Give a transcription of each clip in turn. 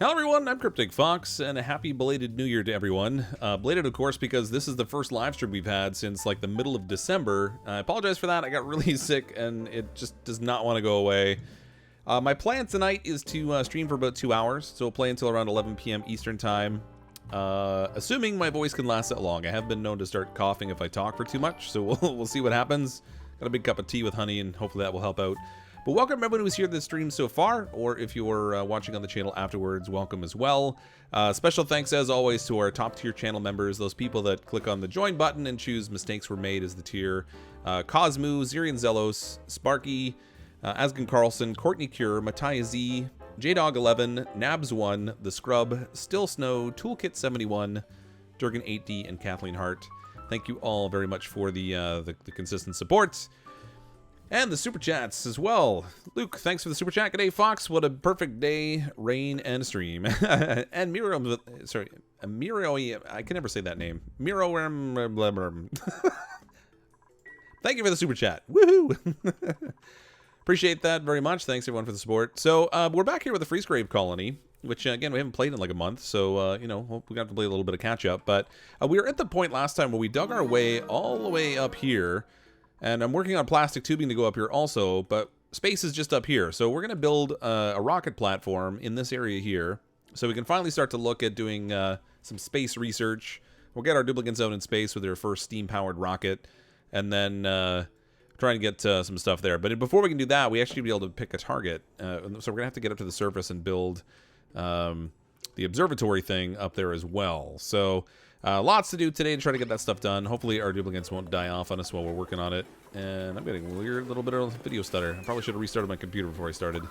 Hello everyone, I'm CrypticFox, and a happy belated New Year to everyone. Belated, of course, because this is the first live stream we've had since like the middle of December. I apologize for that. I got really sick, and it just does not want to go away. My plan tonight is to stream for about 2 hours, so we'll play until around 11 p.m. Eastern Time. Assuming my voice can last that long. I have been known to start coughing if I talk for too much, so we'll see what happens. Got a big cup of tea with honey, and hopefully that will help out. But welcome everyone who's here to the stream so far, or if you're watching on the channel afterwards, welcome as well. Special thanks as always to our top tier channel members, those people that click on the join button and choose mistakes were made as the tier. Cosmu, Zirian Zelos, Sparky, Asgen Carlson, Courtney Cure, Matthias Z, JDog11, Nabs1, The Scrub, Still Snow, Toolkit 71, Durgan 8D, and Kathleen Hart. Thank you all very much for the consistent support. And the super chats as well. Luke, thanks for the super chat. G'day, Fox. What a perfect day, rain, and stream. And Miro, sorry, Miro, I can never say that name. Miro, thank you for the super chat. Woohoo! Appreciate that very much. Thanks everyone for the support. So we're back here with the Freeze Grave Colony, which again we haven't played in like a month, so you know we got to play a little bit of catch up. But we were at the point last time where we dug our way all the way up here. And I'm working on plastic tubing to go up here also, but space is just up here. So we're going to build a rocket platform in this area here, so we can finally start to look at doing some space research. We'll get our duplicants out in space with their first steam-powered rocket, and then try and get some stuff there. But before we can do that, we actually need to be able to pick a target. So we're going to have to get up to the surface and build the observatory thing up there as well. So lots to do today to try to get that stuff done. Hopefully our duplicants won't die off on us while we're working on it. And I'm getting a weird little bit of video stutter. I probably should have restarted my computer before I started.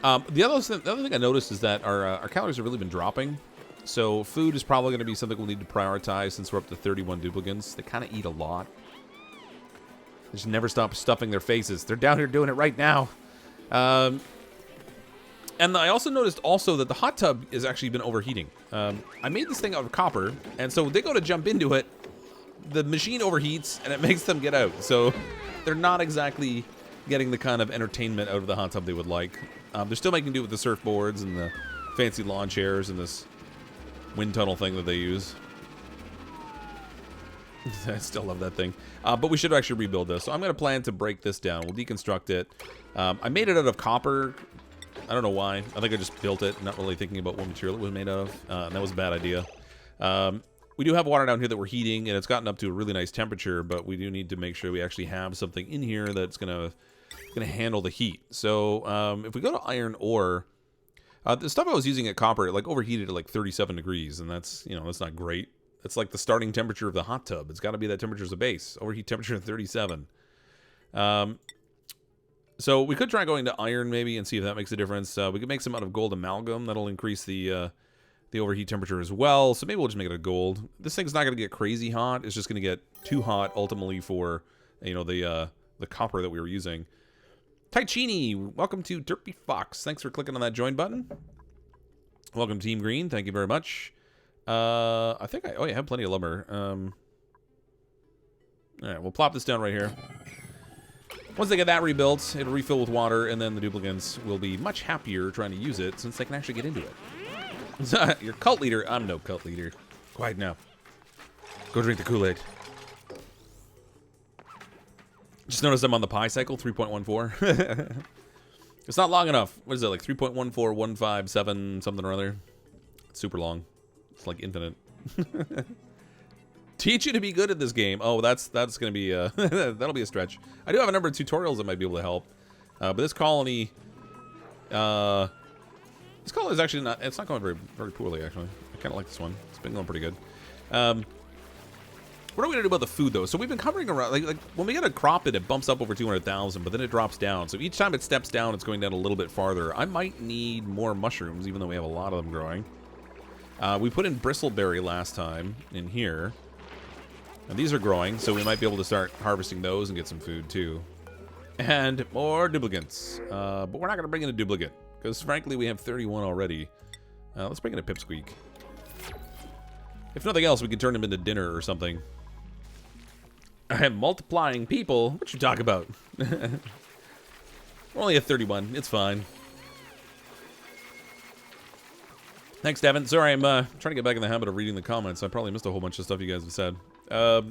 The other thing I noticed is that our calories have really been dropping. So food is probably going to be something we'll need to prioritize since we're up to 31 duplicants. They kind of eat a lot. They just never stop stuffing their faces. They're down here doing it right now. And I also noticed that the hot tub has actually been overheating. I made this thing out of copper, and so they go to jump into it, the machine overheats, and it makes them get out. So they're not exactly getting the kind of entertainment out of the hot tub they would like. They're still making do with the surfboards and the fancy lawn chairs and this wind tunnel thing that they use. I still love that thing. But we should actually rebuild this. So I'm going to plan to break this down. We'll deconstruct it. I made it out of copper. I don't know why. I think I just built it, not really thinking about what material it was made out of. And that was a bad idea. We do have water down here that we're heating, and it's gotten up to a really nice temperature, but we do need to make sure we actually have something in here that's gonna handle the heat. So if we go to iron ore, the stuff I was using at copper, it like overheated at like 37 degrees, and that's not great. It's like the starting temperature of the hot tub. It's got to be that temperature as a base. Overheat temperature of 37. So we could try going to iron maybe and see if that makes a difference. We could make some out of gold amalgam. That'll increase the overheat temperature as well. So maybe we'll just make it a gold. This thing's not going to get crazy hot. It's just going to get too hot ultimately for the copper that we were using. Taichini, welcome to Derpy Fox. Thanks for clicking on that join button. Welcome Team Green. Thank you very much. I think I have plenty of lumber. All right, we'll plop this down right here. Once they get that rebuilt, it'll refill with water, and then the duplicants will be much happier trying to use it since they can actually get into it. Your cult leader. I'm no cult leader. Quiet now. Go drink the Kool-Aid. Just noticed I'm on the pi cycle, 3.14. It's not long enough. What is it, like 3.14157 something or other? It's super long. It's like infinite. Teach you to be good at this game. Oh, that's gonna be that'll be a stretch. I do have a number of tutorials that might be able to help, but this colony is actually not. It's not going very poorly actually. I kind of like this one. It's been going pretty good. What are we gonna do about the food though? So we've been covering around like when we get a crop it bumps up over 200,000, but then it drops down. So each time it steps down, it's going down a little bit farther. I might need more mushrooms, even though we have a lot of them growing. We put in bristleberry last time in here. And these are growing, so we might be able to start harvesting those and get some food too. And more duplicants. But we're not going to bring in a duplicate, because frankly we have 31 already. Let's bring in a pipsqueak. If nothing else, we can turn him into dinner or something. I am multiplying people. What you talk about? We're only at 31. It's fine. Thanks, Devin. Sorry, I'm trying to get back in the habit of reading the comments. I probably missed a whole bunch of stuff you guys have said. All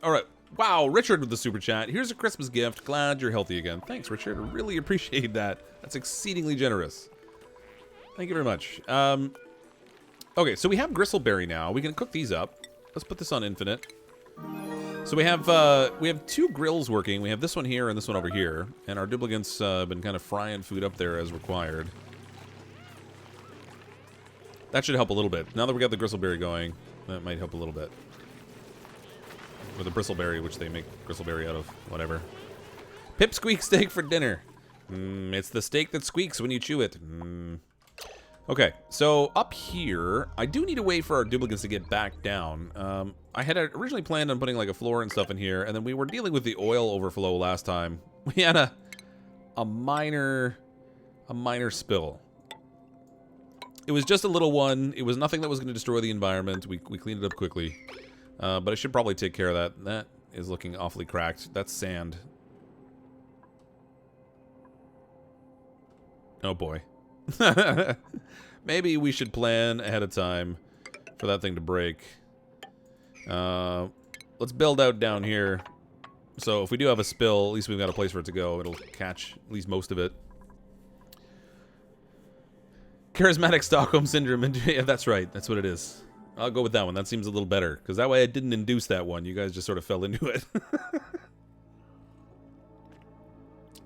right. Wow, Richard with the super chat. Here's a Christmas gift. Glad you're healthy again. Thanks, Richard. I really appreciate that. That's exceedingly generous. Thank you very much. Okay, so we have gristleberry now. We can cook these up. Let's put this on infinite. So we have two grills working. We have this one here and this one over here. And our duplicants have been kind of frying food up there as required. That should help a little bit. Now that we got the gristleberry going, that might help a little bit. Or the bristleberry, which they make gristleberry out of. Whatever. Pipsqueak steak for dinner. It's the steak that squeaks when you chew it. Okay, so up here, I do need a way for our duplicants to get back down. I had originally planned on putting like a floor and stuff in here, and then we were dealing with the oil overflow last time. We had a minor spill. It was just a little one. It was nothing that was going to destroy the environment. We cleaned it up quickly. But I should probably take care of that. That is looking awfully cracked. That's sand. Oh boy. Maybe we should plan ahead of time for that thing to break. Let's build out down here. So if we do have a spill, at least we've got a place for it to go. It'll catch at least most of it. Charismatic Stockholm Syndrome. Yeah, that's right. That's what it is. I'll go with that one. That seems a little better. Because that way I didn't induce that one. You guys just sort of fell into it.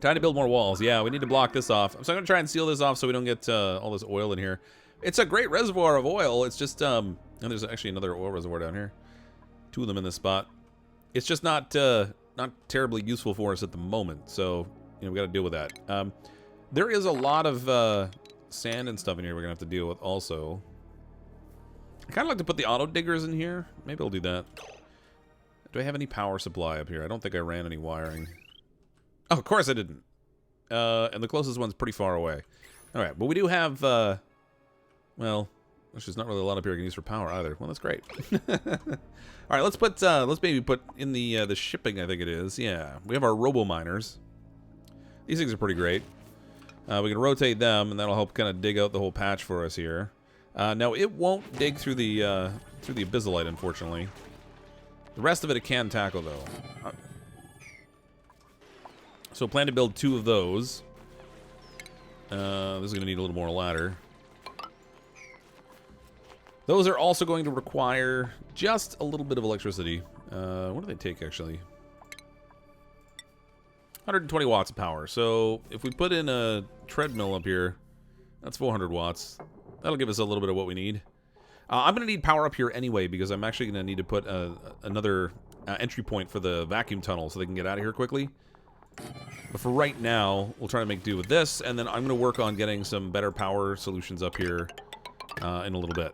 Time to build more walls. Yeah, we need to block this off. So I'm going to try and seal this off so we don't get all this oil in here. It's a great reservoir of oil. It's just, and there's actually another oil reservoir down here. Two of them in this spot. It's just not terribly useful for us at the moment. So, you know, we got to deal with that. There is a lot of sand and stuff in here we're going to have to deal with also. I kind of like to put the auto diggers in here. Maybe I'll do that. Do I have any power supply up here? I don't think I ran any wiring. Oh, of course I didn't. And the closest one's pretty far away. All right, but we do have, well, there's just not really a lot up here I can use for power either. Well, that's great. All right, let's maybe put in the shipping, I think it is. Yeah, we have our Robo Miners. These things are pretty great. We can rotate them, and that'll help kind of dig out the whole patch for us here. Now, it won't dig through the abyssalite, unfortunately. The rest of it can tackle, though. So plan to build 2 of those. This is going to need a little more ladder. Those are also going to require just a little bit of electricity. What do they take, actually? 120 watts of power. So if we put in a treadmill up here, that's 400 watts. That'll give us a little bit of what we need. I'm going to need power up here anyway, because I'm actually going to need to put another entry point for the vacuum tunnel so they can get out of here quickly. But for right now, we'll try to make do with this, and then I'm going to work on getting some better power solutions up here in a little bit.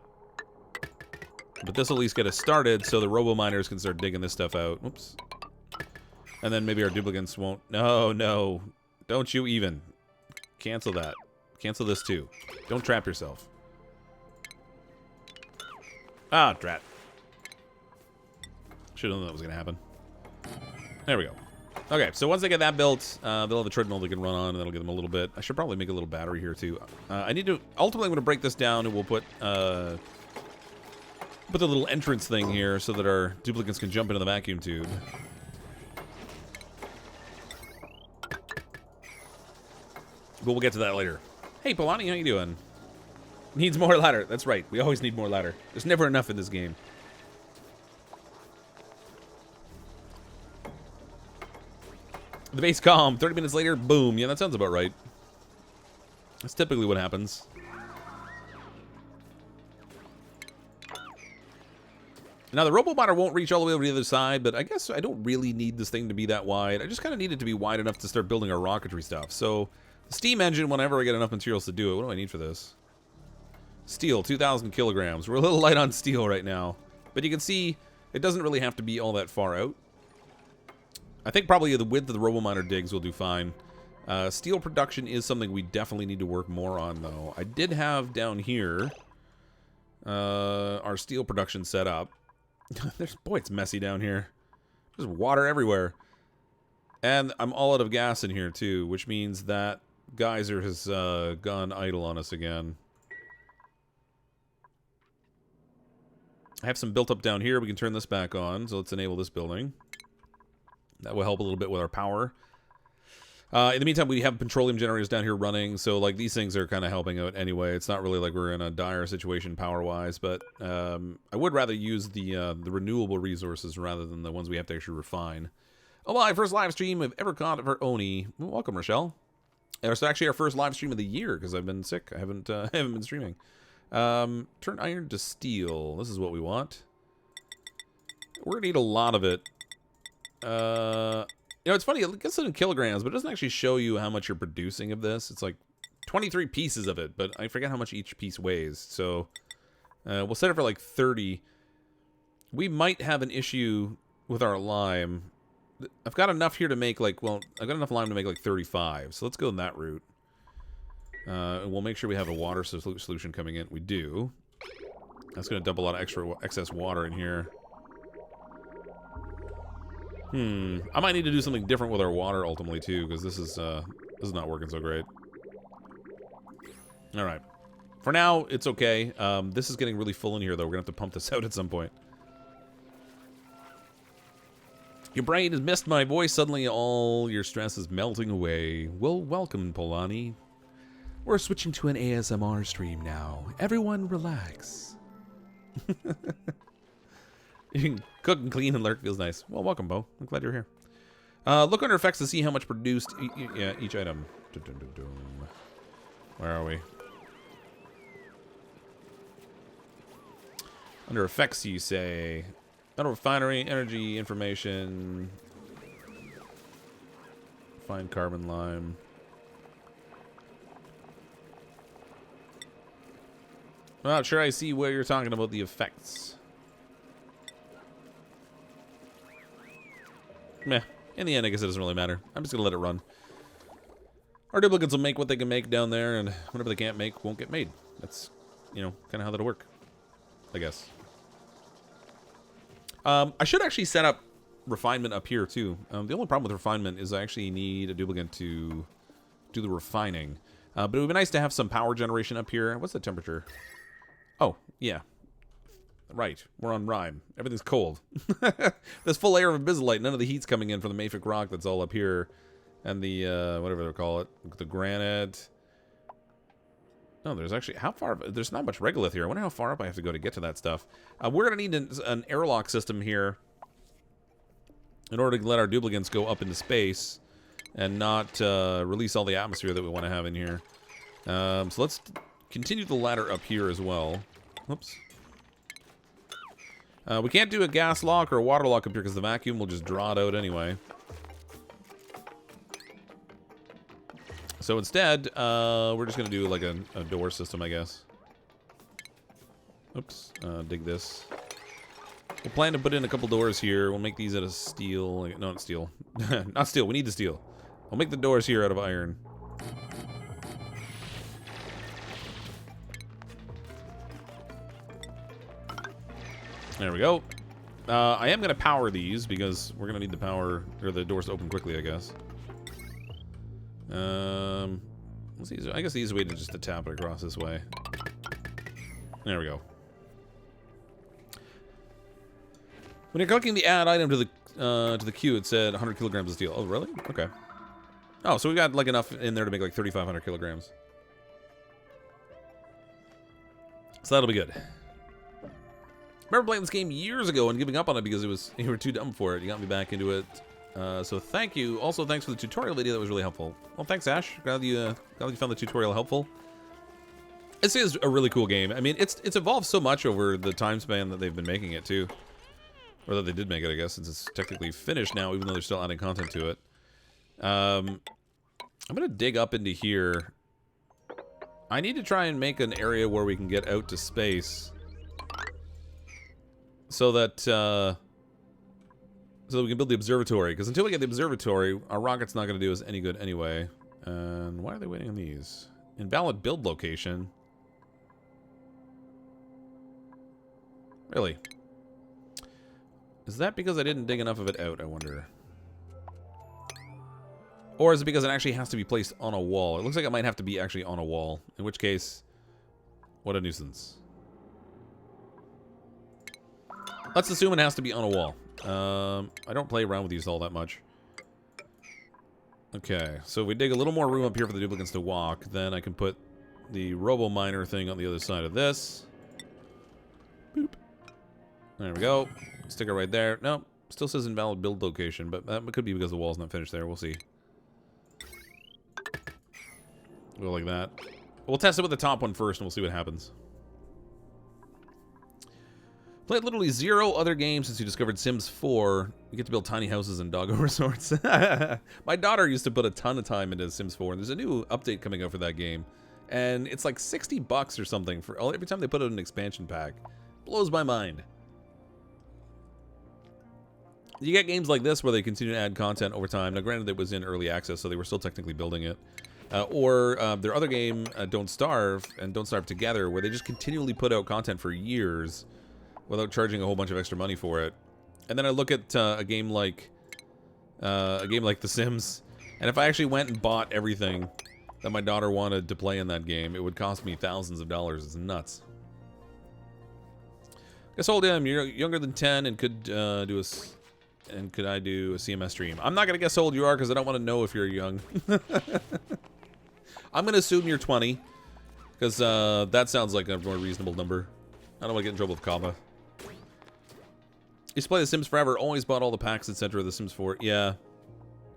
But this will at least get us started so the Robo Miners can start digging this stuff out. Whoops. And then maybe our duplicants won't... No, no. Don't you even. Cancel that. Cancel this too. Don't trap yourself. Ah, drat. Should have known that was going to happen. There we go. Okay, so once they get that built, they'll have a treadmill they can run on, and that'll give them a little bit. I should probably make a little battery here, too. I need to... Ultimately, I'm going to break this down, and we'll put the little entrance thing here so that our duplicants can jump into the vacuum tube. But we'll get to that later. Hey, Polani, how you doing? Needs more ladder. That's right. We always need more ladder. There's never enough in this game. The base calm. 30 minutes later, boom. Yeah, that sounds about right. That's typically what happens. Now, the Robo Miner won't reach all the way over to the other side, but I guess I don't really need this thing to be that wide. I just kind of need it to be wide enough to start building our rocketry stuff. So, the steam engine, whenever I get enough materials to do it. What do I need for this? Steel, 2,000 kilograms. We're a little light on steel right now. But you can see, it doesn't really have to be all that far out. I think probably the width of the Robo Miner digs will do fine. Steel production is something we definitely need to work more on, though. I did have down here our steel production set up. Boy, it's messy down here. There's water everywhere. And I'm all out of gas in here, too, which means that Geyser has gone idle on us again. I have some built up down here. We can turn this back on. So let's enable this building. That will help a little bit with our power. In the meantime, we have petroleum generators down here running. So like these things are kind of helping out anyway. It's not really like we're in a dire situation power-wise. But I would rather use the renewable resources rather than the ones we have to actually refine. Oh, my first live stream I've ever caught of our Oni. Well, welcome, Rochelle. It's actually our first live stream of the year because I've been sick. I haven't been streaming. Turn iron to steel. This is what we want. We're gonna need a lot of it. You know, it's funny. It gets it in kilograms, but it doesn't actually show you how much you're producing of this. It's like 23 pieces of it, but I forget how much each piece weighs. So we'll set it for like 30. We might have an issue with our lime. I've got enough here to make like, well, I've got enough lime to make like 35. So let's go in that route. And we'll make sure we have a water solution coming in. We do. That's going to dump a lot of excess water in here. I might need to do something different with our water ultimately too, because this is not working so great. All right. For now, it's okay. This is getting really full in here, though. We're going to have to pump this out at some point. Your brain has missed my voice. Suddenly, all your stress is melting away. Well, welcome, Polani. We're switching to an ASMR stream now. Everyone relax. You can cook and clean and lurk. Feels nice. Well, welcome, Bo. I'm glad you're here. Look under effects to see how much produced each item. Where are we? Under effects, you say. Metal refinery, energy, information. Fine carbon lime. I'm not sure I see where you're talking about the effects. Meh. In the end, I guess it doesn't really matter. I'm just going to let it run. Our duplicates will make what they can make down there, and whatever they can't make won't get made. That's, you know, kind of how that'll work, I guess. I should actually set up refinement up here, too. The only problem with refinement is I actually need a duplicant to do the refining. But it would be nice to have some power generation up here. What's the temperature? Oh, yeah. Right. We're on Rime. Everything's cold. This full layer of abyssalite. None of the heat's coming in from the mafic rock that's all up here. And the, whatever they call it. The granite. No, there's actually... How far... There's not much regolith here. I wonder how far up I have to go to get to that stuff. We're going to need an airlock system here in order to let our duplicants go up into space and not release all the atmosphere that we want to have in here. So let's continue the ladder up here as well. Whoops. We can't do a gas lock or a water lock up here because the vacuum will just draw it out anyway. So instead, we're just going to do like a door system, I guess. Oops. Dig this. We'll plan to put in a couple doors here. We'll make these out of steel. No, not steel. Not steel. We need the steel. We'll make the doors here out of iron. There we go. I am going to power these because we're going to need the power, or the doors to open quickly, I guess. Let's see, I guess the easiest way to just to tap it across this way. There we go. When you're clicking the add item to the queue, it said 100 kilograms of steel. Oh, really? Okay. Oh, so we got like enough in there to make like 3,500 kilograms. So that'll be good. Remember playing this game years ago and giving up on it because you were too dumb for it. You got me back into it. So thank you. Also, thanks for the tutorial video. That was really helpful. Well, thanks, Ash. Glad you found the tutorial helpful. This is a really cool game. I mean, it's evolved so much over the time span that they've been making it, too. Or that they did make it, I guess, since it's technically finished now, even though they're still adding content to it. I'm going to dig up into here. I need to try and make an area where we can get out to space. So that we can build the observatory. Because until we get the observatory, our rocket's not going to do us any good anyway. And why are they waiting on these? Invalid build location. Really? Is that because I didn't dig enough of it out, I wonder? Or is it because it actually has to be placed on a wall? It looks like it might have to be actually on a wall. In which case, what a nuisance. Let's assume it has to be on a wall. I don't play around with these all that much. Okay, so if we dig a little more room up here for the duplicants to walk, then I can put the Robo Miner thing on the other side of this. Boop. There we go. Stick it right there. Nope. Still says invalid build location, but that could be because the wall's not finished there. We'll see. Go like that. We'll test it with the top one first, and we'll see what happens. Played literally 0 other games since you discovered Sims 4. You get to build tiny houses and doggo resorts. My daughter used to put a ton of time into Sims 4, and there's a new update coming out for that game. And it's like $60 or something for every time they put out an expansion pack. Blows my mind. You get games like this where they continue to add content over time. Now, granted, it was in early access, so they were still technically building it. Or their other game, Don't Starve, and Don't Starve Together, where they just continually put out content for years without charging a whole bunch of extra money for it. And then I look at a game like The Sims, and if I actually went and bought everything that my daughter wanted to play in that game, it would cost me thousands of dollars. It's nuts. Guess hold him. You're younger than 10 and could do a... And could I do a CMS stream? I'm not going to guess how old you are because I don't want to know if you're young. I'm going to assume you're 20 because that sounds like a more reasonable number. I don't want to get in trouble with Kava. Used to play The Sims forever. Always bought all the packs, etc. of The Sims 4. Yeah.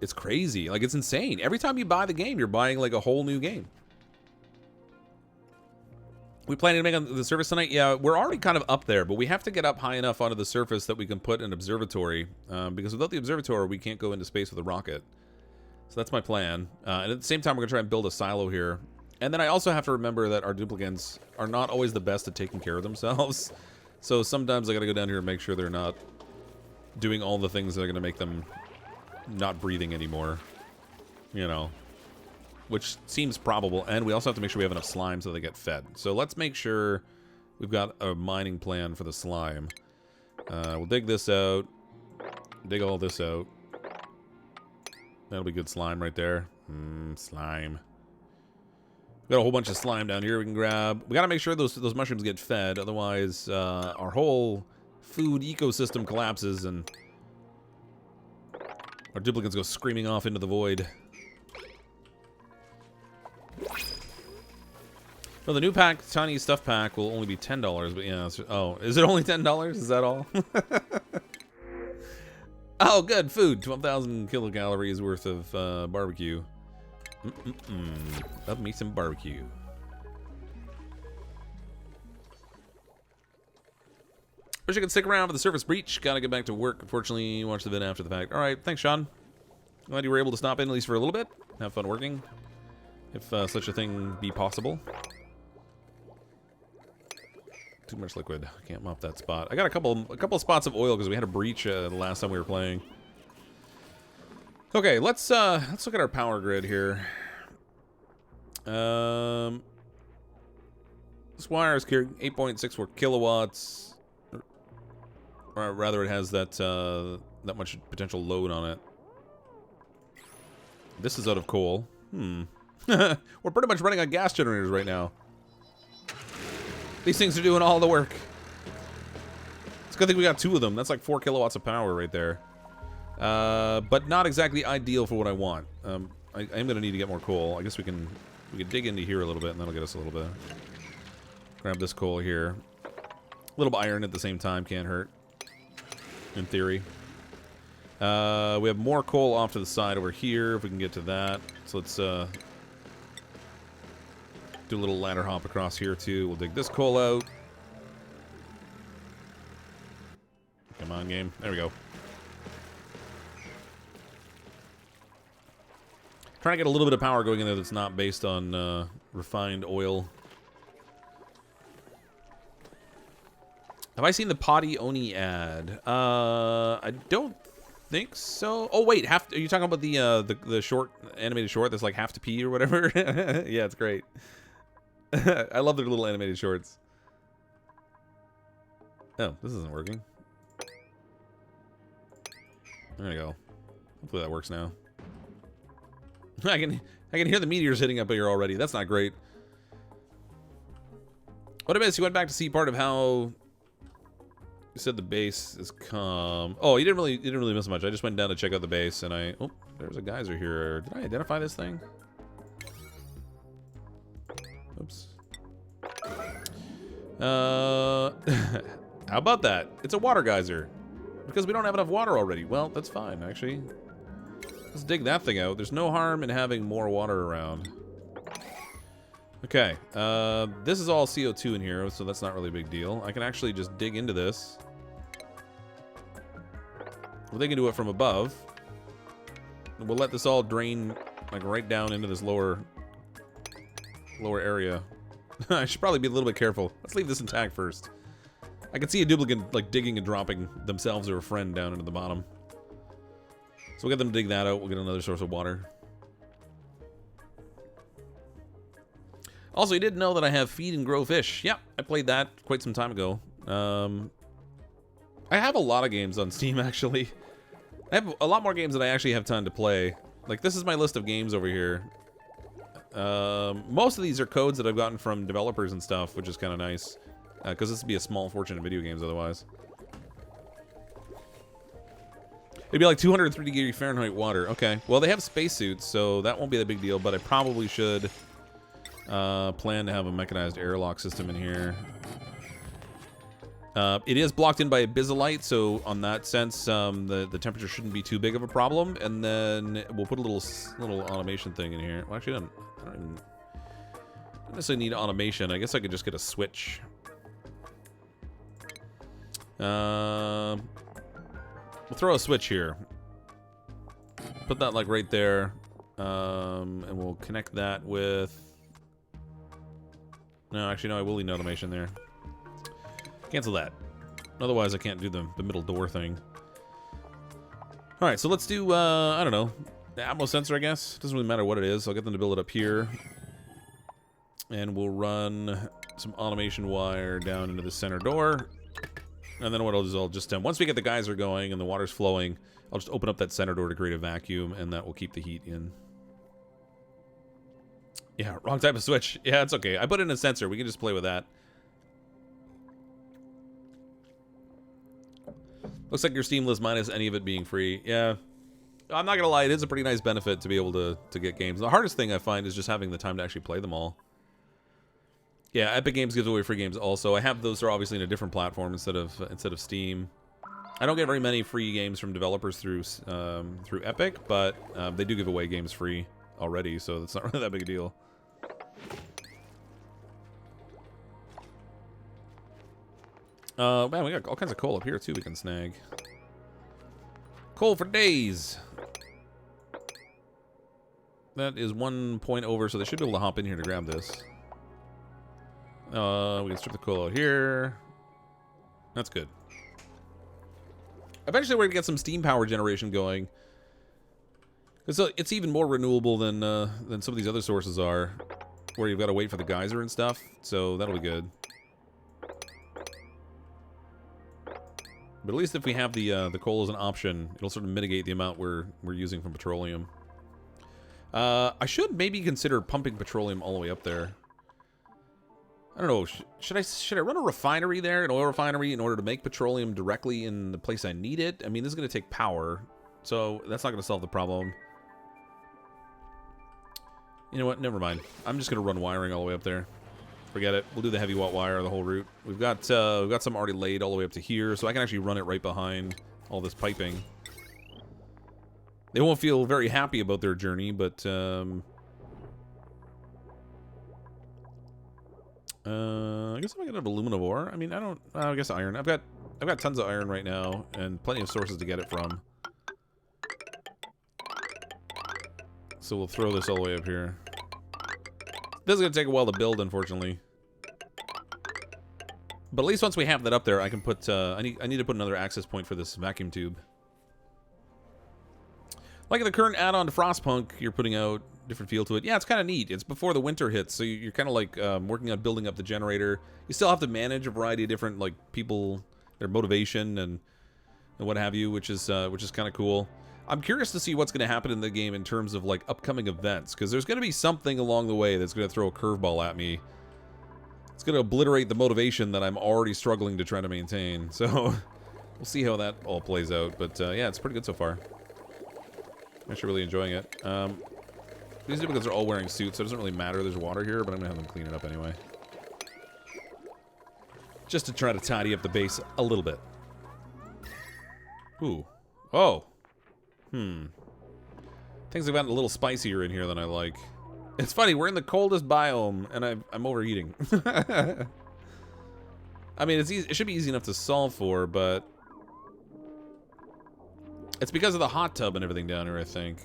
It's crazy. Like, it's insane. Every time you buy the game, you're buying, like, a whole new game. We planning to make on the surface tonight? Yeah, we're already kind of up there, but we have to get up high enough onto the surface that we can put an observatory. Because without the observatory, we can't go into space with a rocket. So that's my plan. And at the same time, we're going to try and build a silo here. And then I also have to remember that our duplicants are not always the best at taking care of themselves. So sometimes I got to go down here and make sure they're not doing all the things that are going to make them not breathing anymore. You know. Which seems probable, and we also have to make sure we have enough slime so they get fed. So let's make sure we've got a mining plan for the slime. We'll dig this out. Dig all this out. That'll be good slime right there. Slime. We've got a whole bunch of slime down here we can grab. We gotta make sure those mushrooms get fed, otherwise our whole food ecosystem collapses and our duplicants go screaming off into the void. No, the new pack, tiny stuff pack, will only be $10, but yeah. Oh, is it only $10? Is that all? Oh, good food. 12,000 kilocalories worth of barbecue. Love me some barbecue. Wish I could stick around for the surface breach. Gotta get back to work. Unfortunately, watch the vid after the fact. All right, thanks, Sean. Glad you were able to stop in at least for a little bit. Have fun working, if such a thing be possible. Too much liquid. I can't mop that spot. I got a couple spots of oil because we had a breach the last time we were playing. Okay, let's look at our power grid here. This wire is carrying 8.64 kilowatts. Or rather, it has that that much potential load on it. This is out of coal. We're pretty much running on gas generators right now. These things are doing all the work. It's a good thing we got 2 of them. That's like 4 kilowatts of power right there. But not exactly ideal for what I want. I am going to need to get more coal. I guess we can dig into here a little bit, and that'll get us a little bit. Grab this coal here. A little bit of iron at the same time can't hurt, in theory. We have more coal off to the side over here, if we can get to that. So let's do a little ladder hop across here, too. We'll dig this coal out. Come on, game. There we go. Trying to get a little bit of power going in there that's not based on refined oil. Have I seen the Potty Oni ad? I don't think so. Oh wait, are you talking about the short animated short that's like have to pee or whatever? Yeah, it's great. I love their little animated shorts. Oh, this isn't working. There we go. Hopefully that works now. I can hear the meteors hitting up here already. That's not great. What about you went back to see part of how You said the base is calm. Oh, you didn't really miss much. I just went down to check out the base, and oh, there's a geyser here. Did I identify this thing? Oops. How about that? It's a water geyser. Because we don't have enough water already. Well, that's fine, actually. Let's dig that thing out. There's no harm in having more water around. Okay, this is all CO2 in here, so that's not really a big deal. I can actually just dig into this. Well, they can do it from above. We'll let this all drain, like, right down into this lower area. I should probably be a little bit careful. Let's leave this intact first. I can see a duplicant, like, digging and dropping themselves or a friend down into the bottom. So we'll get them to dig that out. We'll get another source of water. Also, you didn't know that I have Feed and Grow Fish. Yeah, I played that quite some time ago. I have a lot of games on Steam, actually. I have a lot more games than I actually have time to play. Like, this is my list of games over here. Most of these are codes that I've gotten from developers and stuff, which is kind of nice. Because this would be a small fortune in video games otherwise. It'd be like 230 degree Fahrenheit water. Okay, well, they have spacesuits, so that won't be that big deal, but I probably should... plan to have a mechanized airlock system in here. It is blocked in by a bizolite, so on that sense, the temperature shouldn't be too big of a problem. And then we'll put a little automation thing in here. Well, actually, I don't necessarily need automation. I guess I could just get a switch. We'll throw a switch here. Put that like right there, and we'll connect that with. No, actually, no, I will need automation there. Cancel that. Otherwise, I can't do the middle door thing. Alright, so let's do, I don't know, the ammo sensor, I guess. Doesn't really matter what it is. I'll get them to build it up here. And we'll run some automation wire down into the center door. And then what I'll do is I'll just, once we get the geyser going and the water's flowing, I'll just open up that center door to create a vacuum, and that will keep the heat in. Yeah, wrong type of switch. Yeah, it's okay. I put in a sensor. We can just play with that. Looks like your Steam list minus any of it being free. Yeah. I'm not gonna lie, it is a pretty nice benefit to be able to get games. The hardest thing I find is just having the time to actually play them all. Yeah, Epic Games gives away free games also. I have those are obviously in a different platform instead of Steam. I don't get very many free games from developers through Epic, but they do give away games free already, so it's not really that big a deal. Man, we got all kinds of coal up here, too, we can snag. Coal for days! That is 1 point over, so they should be able to hop in here to grab this. We can strip the coal out here. That's good. Eventually we're going to get some steam power generation going. It's even more renewable than some of these other sources are, where you've got to wait for the geyser and stuff, so that'll be good. But at least if we have the coal as an option, it'll sort of mitigate the amount we're using from petroleum. I should maybe consider pumping petroleum all the way up there. I don't know. Should I run a refinery there, an oil refinery, in order to make petroleum directly in the place I need it? I mean, this is going to take power, so that's not going to solve the problem. You know what? Never mind. I'm just going to run wiring all the way up there. Forget it. We'll do the heavy watt wire the whole route. We've got some already laid all the way up to here, so I can actually run it right behind all this piping. They won't feel very happy about their journey, but I guess I'm gonna have aluminum ore. I mean, I guess iron. I've got tons of iron right now and plenty of sources to get it from. So we'll throw this all the way up here. This is gonna take a while to build, unfortunately. But at least once we have that up there, I can put. I need to put another access point for this vacuum tube. Like the current add-on to Frostpunk, you're putting out different feel to it. Yeah, it's kind of neat. It's before the winter hits, so you're kind of like working on building up the generator. You still have to manage a variety of different like people, their motivation and what have you, which is kind of cool. I'm curious to see what's going to happen in the game in terms of like upcoming events, because there's going to be something along the way that's going to throw a curveball at me. It's going to obliterate the motivation that I'm already struggling to try to maintain. So we'll see how that all plays out. But yeah, it's pretty good so far. I'm actually really enjoying it. These duplicates are all wearing suits, so it doesn't really matter. There's water here, but I'm going to have them clean it up anyway. Just to try to tidy up the base a little bit. Ooh. Oh. Things have gotten a little spicier in here than I like. It's funny, we're in the coldest biome, and I'm overheating. I mean, it's easy, it should be easy enough to solve for, but... It's because of the hot tub and everything down here, I think.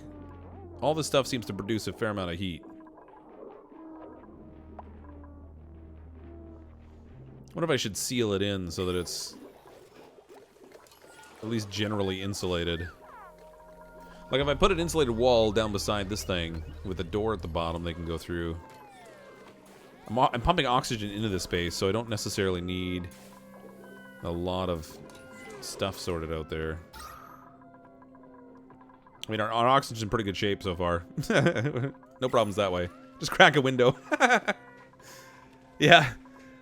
All this stuff seems to produce a fair amount of heat. What if I should seal it in so that it's at least generally insulated? Like if I put an insulated wall down beside this thing with a door at the bottom they can go through. I'm pumping oxygen into this space, so I don't necessarily need a lot of stuff sorted out there. I mean, our oxygen's in pretty good shape so far. No problems that way. Just crack a window. Yeah.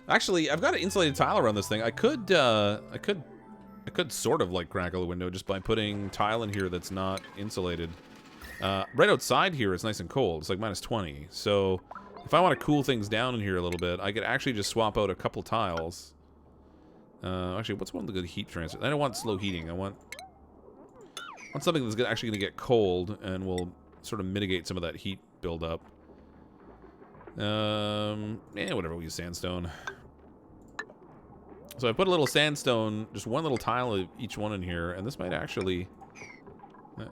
Actually, I've got an insulated tile around this thing. I could sort of like crackle a window just by putting tile in here that's not insulated. Right outside here, it's nice and cold. It's like -20. So if I want to cool things down in here a little bit, I could actually just swap out a couple tiles. Actually, what's one of the good heat transfers? I don't want slow heating. I want something that's actually going to get cold and will sort of mitigate some of that heat buildup. Yeah, whatever, we'll use sandstone. So I put a little sandstone, just one little tile of each one in here, and this might actually...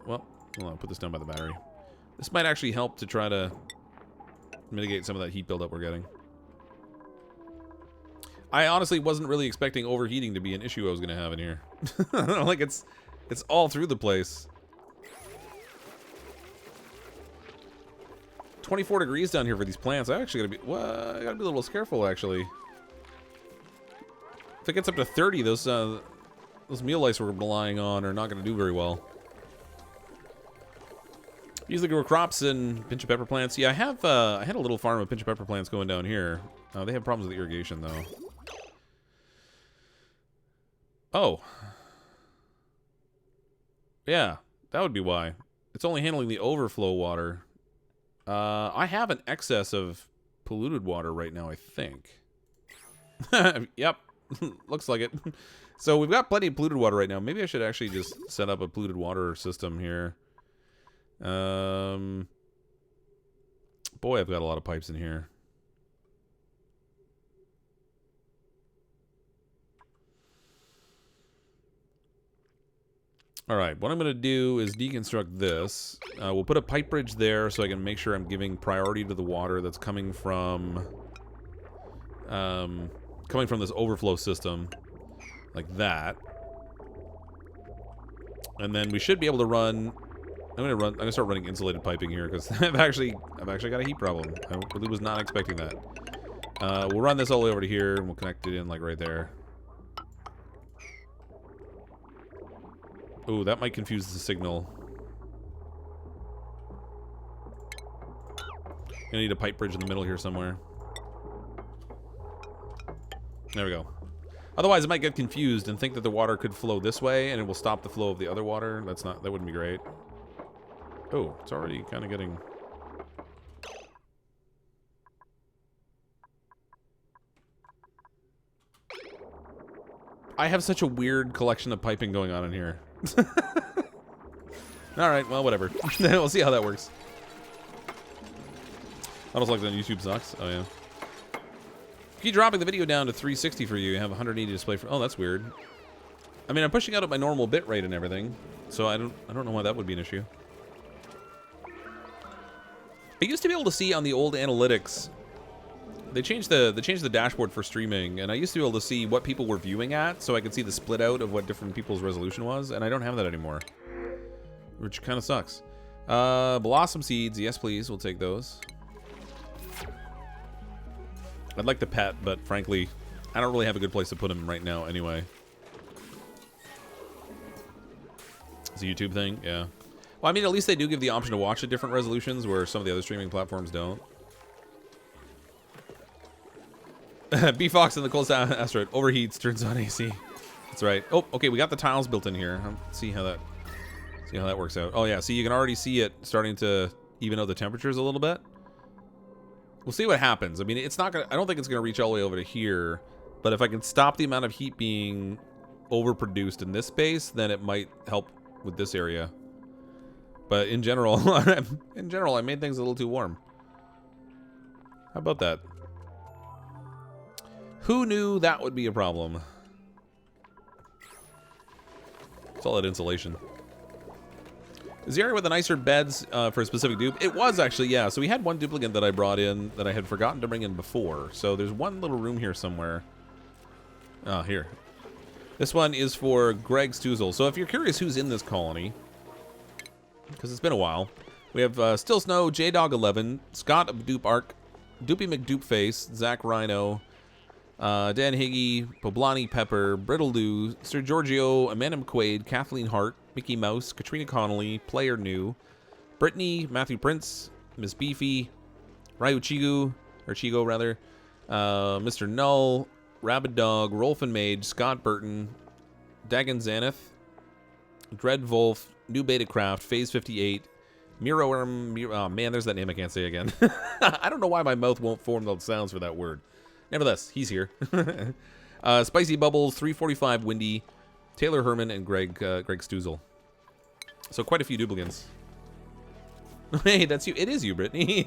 well, hold on, put this down by the battery. This might actually help to try to mitigate some of that heat buildup we're getting. I honestly wasn't really expecting overheating to be an issue I was going to have in here. Like, it's all through the place. 24 degrees down here for these plants. I actually gotta be, well, I gotta be a little careful actually. If it gets up to 30, those meal lice we're relying on are not gonna do very well. Usually grow crops and pinch of pepper plants. Yeah, I had a little farm of pinch of pepper plants going down here. They have problems with irrigation though. Oh. Yeah, that would be why. It's only handling the overflow water. I have an excess of polluted water right now, I think. Yep, looks like it. So we've got plenty of polluted water right now. Maybe I should actually just set up a polluted water system here. Boy, I've got a lot of pipes in here. Alright, what I'm going to do is deconstruct this. We'll put a pipe bridge there so I can make sure I'm giving priority to the water that's coming from this overflow system. Like that. And then we should be able to run... I'm gonna start running insulated piping here because I've actually got a heat problem. I really was not expecting that. We'll run this all the way over to here and we'll connect it in like right there. Ooh, that might confuse the signal. Gonna need a pipe bridge in the middle here somewhere. There we go. Otherwise, it might get confused and think that the water could flow this way, and it will stop the flow of the other water. That wouldn't be great. Oh, it's already kind of getting... I have such a weird collection of piping going on in here. Alright, well, whatever. We'll see how that works. Almost like on YouTube sucks. Oh, yeah. Keep dropping the video down to 360 for you. You have 180 display for... Oh, that's weird. I mean, I'm pushing out at my normal bit rate and everything, so I don't know why that would be an issue. I used to be able to see on the old analytics... They changed the dashboard for streaming, and I used to be able to see what people were viewing at, so I could see the split out of what different people's resolution was, and I don't have that anymore. Which kind of sucks. Blossom seeds, yes please, we'll take those. I'd like the pet, but frankly, I don't really have a good place to put him right now anyway. It's a YouTube thing, yeah. Well, I mean, at least they do give the option to watch at different resolutions, where some of the other streaming platforms don't. B-Fox in the coldest asteroid overheats, turns on AC. That's right. Oh, okay, we got the tiles built in here. Let's see how that works out. Oh yeah, see, you can already see it starting to even out the temperatures a little bit. We'll see what happens. I mean, it's not gonna. I don't think it's gonna reach all the way over to here. But if I can stop the amount of heat being overproduced in this space, then it might help with this area. But in general, I made things a little too warm. How about that? Who knew that would be a problem? Solid insulation. Is the area with the nicer beds for a specific dupe? It was actually, yeah. So we had one duplicant that I brought in that I had forgotten to bring in before. So there's one little room here somewhere. Oh, here. This one is for Greg Stuzel. So if you're curious who's in this colony, because it's been a while, we have Still Snow, J-Dog11, Scott of Dupe Arc, Doopy McDupeface, Zach Rhino, Dan Higgy, Poblani Pepper, Brittle Lou, Sir Giorgio, Amanda McQuaid, Kathleen Hart, Mickey Mouse, Katrina Connolly, Player New, Brittany, Matthew Prince, Miss Beefy, Ryu Chigu, or Chigo rather, Mr. Null, Rabid Dog, Rolfin Mage, Scott Burton, Dagon Xanath, Dread Wolf, New Beta Craft, Phase 58, Miro oh man, there's that name I can't say again. I don't know why my mouth won't form those sounds for that word. Nevertheless, he's here. Spicy Bubbles, 345 Windy, Taylor Herman, and Greg Stuzel. So quite a few duplicants. Hey, that's you. It is you, Brittany.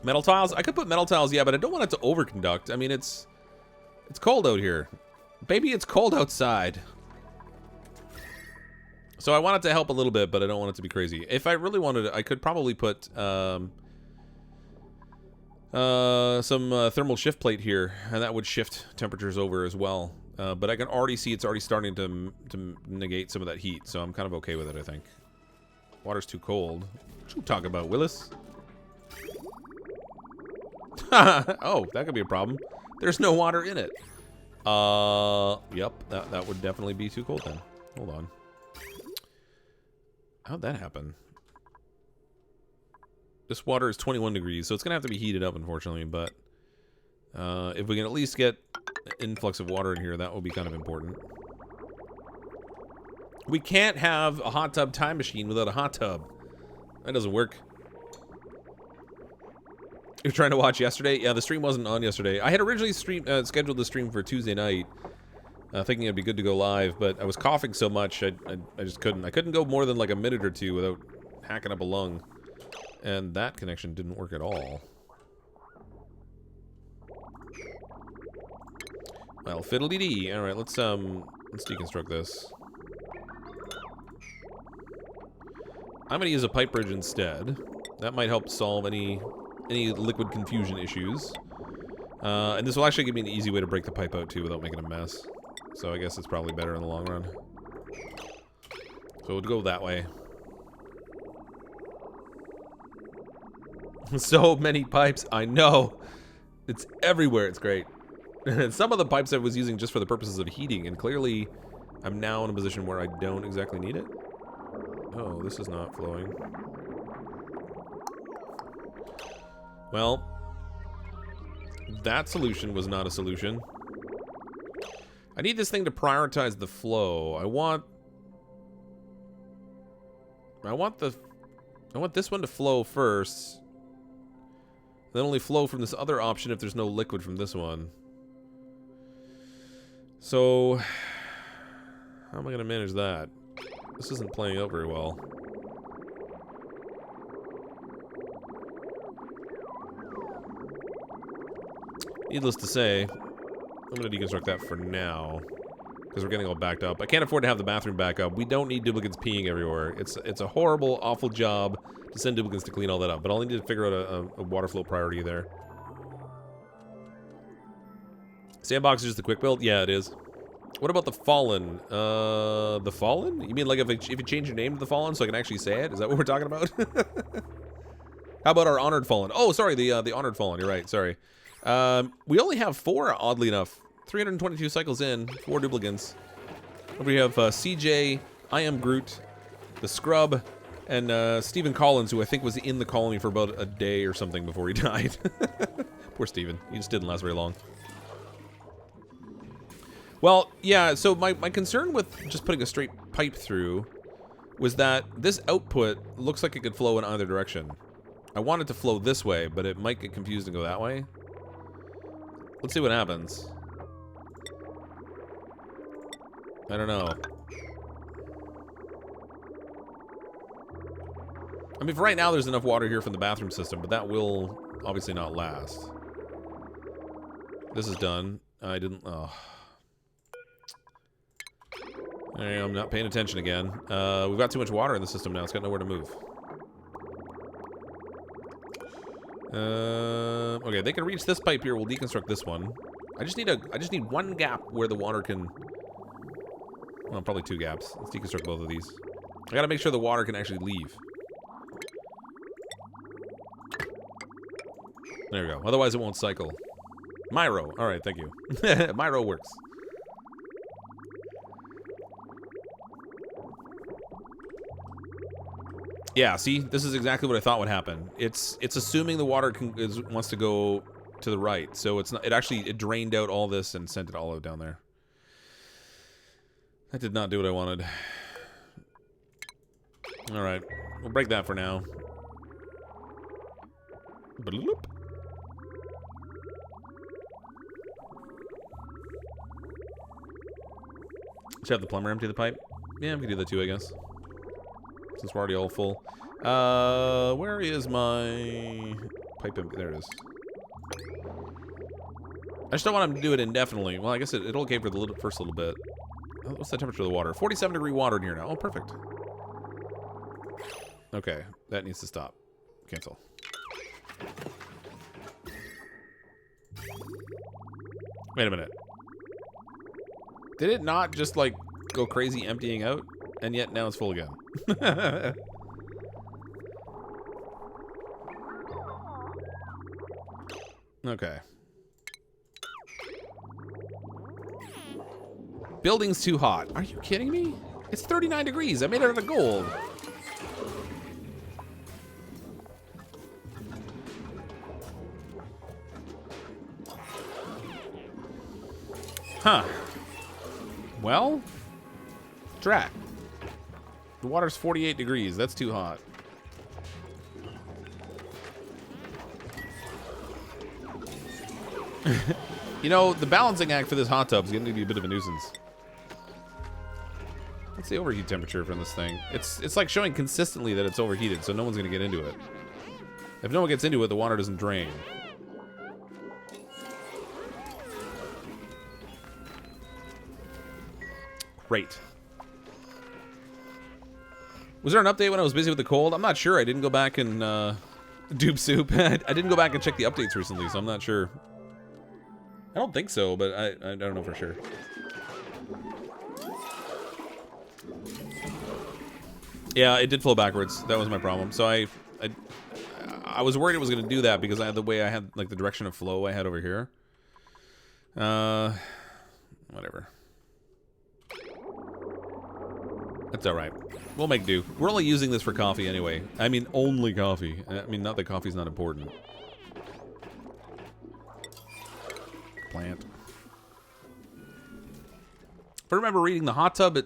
Metal tiles. I could put metal tiles, yeah, but I don't want it to overconduct. I mean, it's cold out here. Baby, it's cold outside. So I want it to help a little bit, but I don't want it to be crazy. If I really wanted it, I could probably put some thermal shift plate here, and that would shift temperatures over as well. But I can already see it's already starting to negate some of that heat, so I'm kind of okay with it, I think. Water's too cold. What you talking about, Willis? Oh, that could be a problem. There's no water in it. Yep, that would definitely be too cold then. Hold on. How'd that happen? This water is 21 degrees, so it's gonna have to be heated up, unfortunately, but if we can at least get an influx of water in here, that will be kind of important. We can't have a hot tub time machine without a hot tub. That doesn't work. You're trying to watch yesterday? Yeah, the stream wasn't on yesterday. I had originally scheduled the stream for Tuesday night, thinking it'd be good to go live, but I was coughing so much, I just couldn't. I couldn't go more than like a minute or two without hacking up a lung. And that connection didn't work at all. Well, fiddle-dee-dee. All right, let's deconstruct this. I'm gonna use a pipe bridge instead. That might help solve any liquid confusion issues. And this will actually give me an easy way to break the pipe out too without making a mess. So I guess it's probably better in the long run. So we'll go that way. So many pipes, I know. It's everywhere, it's great. Some of the pipes I was using just for the purposes of heating, and clearly I'm now in a position where I don't exactly need it. Oh, this is not flowing. Well, that solution was not a solution. I need this thing to prioritize the flow. I want this one to flow first. Then only flow from this other option if there's no liquid from this one. So, how am I going to manage that? This isn't playing out very well. Needless to say, I'm going to deconstruct that for now, because we're getting all backed up. I can't afford to have the bathroom back up. We don't need duplicates peeing everywhere. It's a horrible, awful job to send duplicates to clean all that up, but I'll need to figure out a water flow priority there. Sandbox is just a quick build? Yeah, it is. What about the Fallen? The Fallen? You mean like if you change your name to the Fallen so I can actually say it? Is that what we're talking about? How about our Honored Fallen? Oh, sorry, the Honored Fallen. You're right, sorry. We only have 4, oddly enough. 322 cycles in, 4 duplicates. We have CJ, I Am Groot, the Scrub, And Stephen Collins, who I think was in the colony for about a day or something before he died. Poor Stephen. He just didn't last very long. Well, yeah, so my concern with just putting a straight pipe through was that this output looks like it could flow in either direction. I want it to flow this way, but it might get confused and go that way. Let's see what happens. I don't know. I mean, for right now, there's enough water here from the bathroom system, but that will obviously not last. This is done. I didn't... Oh. I'm not paying attention again. We've got too much water in the system now. It's got nowhere to move. Okay, they can reach this pipe here. We'll deconstruct this one. I just need one gap where the water can... Well, probably two gaps. Let's deconstruct both of these. I gotta make sure the water can actually leave. There we go. Otherwise, it won't cycle. Myro. All right, thank you. Myro works. Yeah, see? This is exactly what I thought would happen. It's assuming the water wants to go to the right. So it's not, it drained out all this and sent it all out down there. That did not do what I wanted. All right. We'll break that for now. Bloop. Should have the plumber empty the pipe? Yeah, we can do that too, I guess. Since we're already all full. Where is my pipe empty? There it is. I just don't want him to do it indefinitely. Well, I guess it'll okay for the first little bit. What's the temperature of the water? 47-degree water in here now. Oh, perfect. Okay, that needs to stop. Cancel. Wait a minute. Did it not just, like, go crazy emptying out? And yet now it's full again. Okay. Building's too hot. Are you kidding me? It's 39 degrees. I made it out of gold. Huh. Well, drat. The water's 48 degrees. That's too hot. You know, the balancing act for this hot tub is getting to be a bit of a nuisance. What's the overheat temperature from this thing? It's like showing consistently that it's overheated, so no one's going to get into it. If no one gets into it, the water doesn't drain. Great. Was there an update when I was busy with the cold? I'm not sure. I didn't go back and dupe soup. I didn't go back and check the updates recently, so I'm not sure. I don't think so, but I don't know for sure. Yeah, it did flow backwards. That was my problem. So I was worried it was going to do that because I had the way I had, like, the direction of flow I had over here. Whatever. That's alright. We'll make do. We're only using this for coffee anyway. I mean, only coffee. I mean, not that coffee's not important. Plant. If I remember reading, the hot tub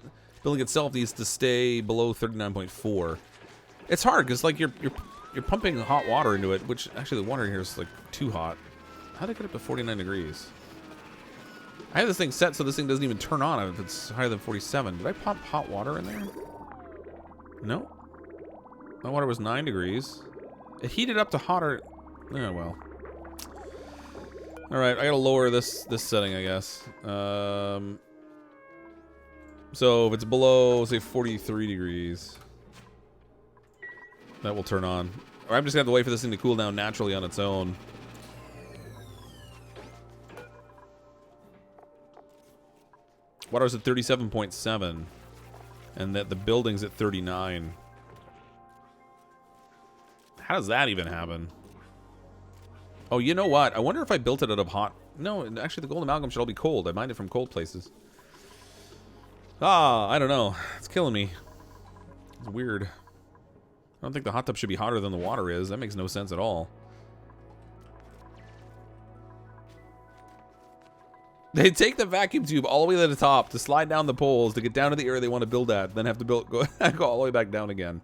building itself needs to stay below 39.4. It's hard because, like, you're pumping hot water into it, which actually the water in here is, like, too hot. How did I get up to 49 degrees? I have this thing set so this thing doesn't even turn on if it's higher than 47. Did I pump hot water in there? No. My water was 9 degrees. It heated up to hotter. Oh, well. Alright, I gotta lower this setting, I guess. So if it's below, say, 43 degrees, that will turn on. Or I'm just gonna have to wait for this thing to cool down naturally on its own. Water's at 37.7, and that the building's at 39. How does that even happen? Oh, you know what? I wonder if I built it out of hot... No, actually, the gold amalgam should all be cold. I mined it from cold places. Ah, I don't know. It's killing me. It's weird. I don't think the hot tub should be hotter than the water is. That makes no sense at all. They take the vacuum tube all the way to the top to slide down the poles to get down to the area they want to build at, then have to go all the way back down again.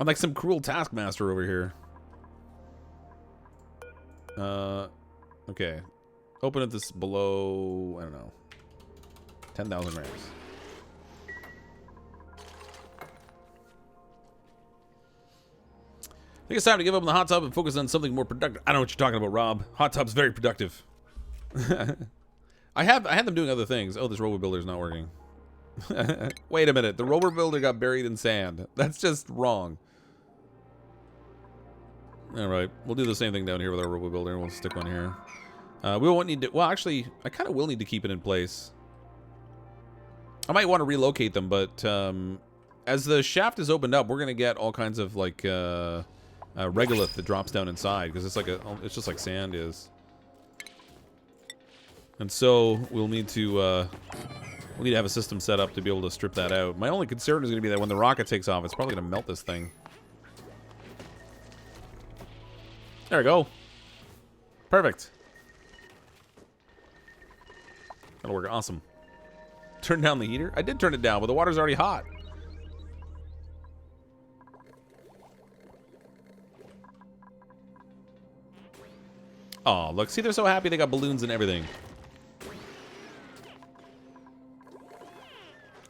I'm like some cruel taskmaster over here. Okay. Open at this below, I don't know, 10,000 rams. I think it's time to give up on the hot tub and focus on something more productive. I don't know what you're talking about, Rob. Hot tub's very productive. I had them doing other things. Oh, this robo builder's not working. Wait a minute. The robo builder got buried in sand. That's just wrong. All right, we'll do the same thing down here with our robo builder. We'll stick one here. We won't need to. Well, actually, I kind of will need to keep it in place. I might want to relocate them, but as the shaft is opened up, we're gonna get all kinds of like regolith that drops down inside because it's just like sand is. And so we'll need to have a system set up to be able to strip that out. My only concern is going to be that when the rocket takes off, it's probably going to melt this thing. There we go. Perfect. That'll work awesome. Turn down the heater? I did turn it down, but the water's already hot. Oh, look. See, they're so happy they got balloons and everything.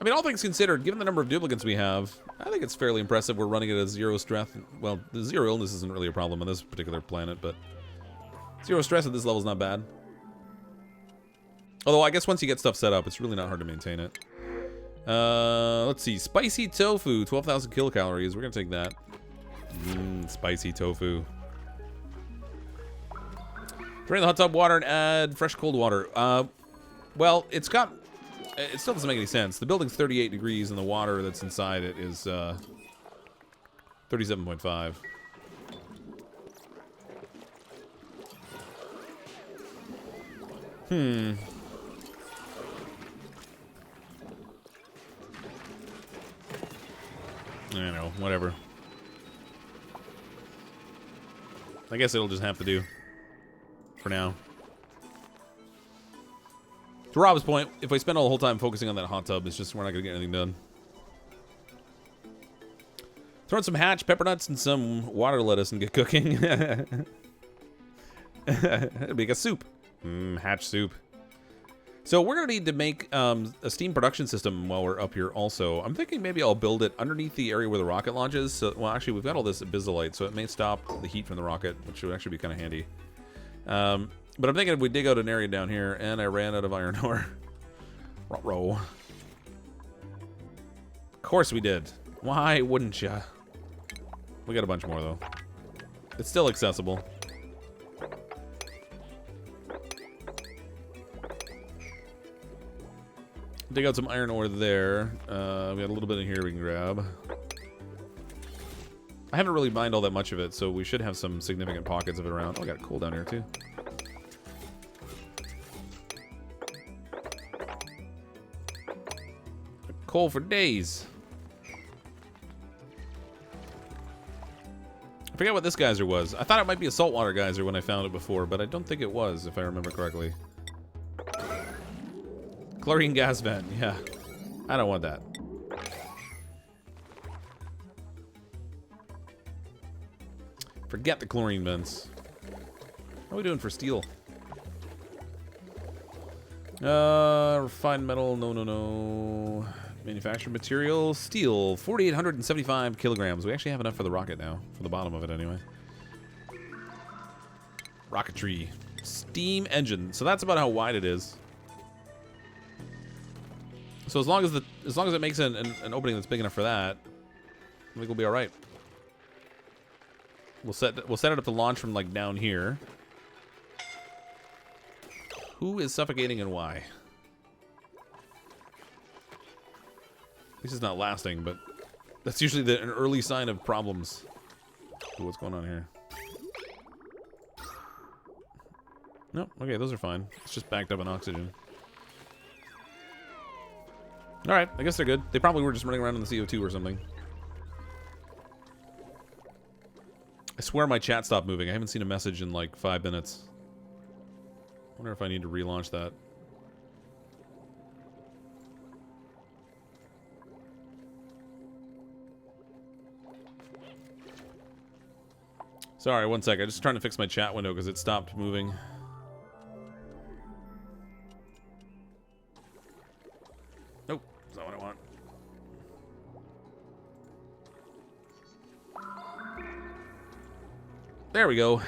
I mean, all things considered, given the number of duplicants we have, I think it's fairly impressive we're running it at 0 stress. Well, the 0 illness isn't really a problem on this particular planet, but 0 stress at this level is not bad. Although, I guess once you get stuff set up, it's really not hard to maintain it. Let's see. Spicy tofu, 12,000 kilocalories. We're going to take that. Spicy tofu. Drain the hot tub water and add fresh cold water. Well, it still doesn't make any sense. The building's 38 degrees and the water that's inside it is 37.5. I don't know, whatever. I guess it'll just have to do for now. To Rob's point, if I spend all the whole time focusing on that hot tub, it's just we're not going to get anything done. Throw in some hatch, pepper nuts, and some water lettuce and get cooking. It'll make a soup. Hatch soup. So we're going to need to make a steam production system while we're up here also. I'm thinking maybe I'll build it underneath the area where the rocket launches. So, well, actually, we've got all this abyssalite, so it may stop the heat from the rocket, which would actually be kind of handy. But I'm thinking if we dig out an area down here, and I ran out of iron ore. Ruh-roh. Of course we did. Why wouldn't ya? We got a bunch more, though. It's still accessible. Dig out some iron ore there. We got a little bit in here we can grab. I haven't really mined all that much of it, so we should have some significant pockets of it around. Oh, I got coal down here, too. Coal for days. I forget what this geyser was. I thought it might be a saltwater geyser when I found it before, but I don't think it was, if I remember correctly. Chlorine gas vent, yeah. I don't want that. Forget the chlorine vents. How are we doing for steel? Refined metal, no. Manufactured material, steel, 4,875 kilograms. We actually have enough for the rocket now, for the bottom of it anyway. Rocketry. Steam engine. So that's about how wide it is. So as long as it makes an opening that's big enough for that, I think we'll be all right. We'll set it up to launch from like down here. Who is suffocating and why? This is not lasting, but that's usually an early sign of problems. Ooh, what's going on here? No, okay, those are fine. It's just backed up in oxygen. Alright, I guess they're good. They probably were just running around in the CO2 or something. swear my chat stopped moving. I haven't seen a message in like 5 minutes. I wonder if I need to relaunch that. Sorry, one sec. I'm just trying to fix my chat window because it stopped moving. Nope, that's not what I want. There we go.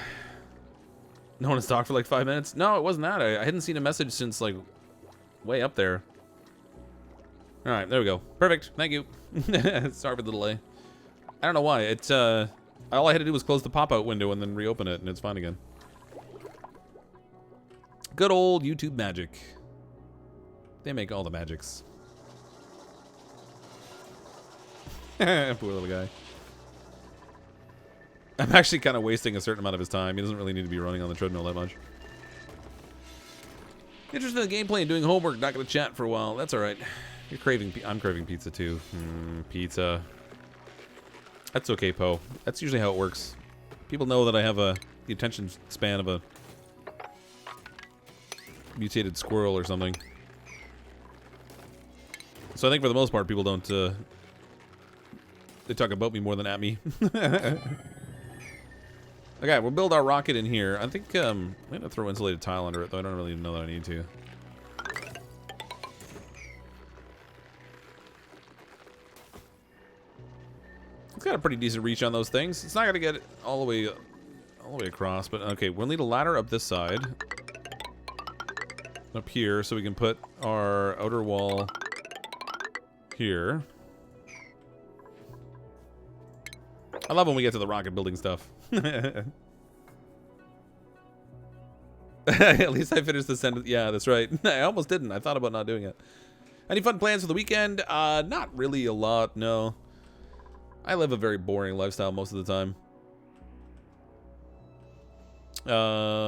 No one has talked for like 5 minutes? No, it wasn't that. I hadn't seen a message since like way up there. Alright, there we go. Perfect. Thank you. Sorry for the delay. I don't know why. It's all I had to do was close the pop-out window and then reopen it, and it's fine again. Good old YouTube magic. They make all the magics. Poor little guy. I'm actually kind of wasting a certain amount of his time. He doesn't really need to be running on the treadmill that much. Interested in the gameplay and doing homework. Not going to chat for a while. That's alright. You're craving... I'm craving pizza, too. Pizza. That's okay, Poe. That's usually how it works. People know that I have the attention span of a mutated squirrel or something. So I think for the most part, people don't... they talk about me more than at me. Okay, we'll build our rocket in here. I think I'm going to throw insulated tile under it, though I don't really know that I need to. It's got a pretty decent reach on those things. It's not going to get it all the way across, but okay, we'll need a ladder up this side. Up here, so we can put our outer wall here. I love when we get to the rocket building stuff. At least I finished the sentence. Yeah, that's right. I almost didn't. I thought about not doing it. Any fun plans for the weekend? Not really a lot, no. I live a very boring lifestyle most of the time.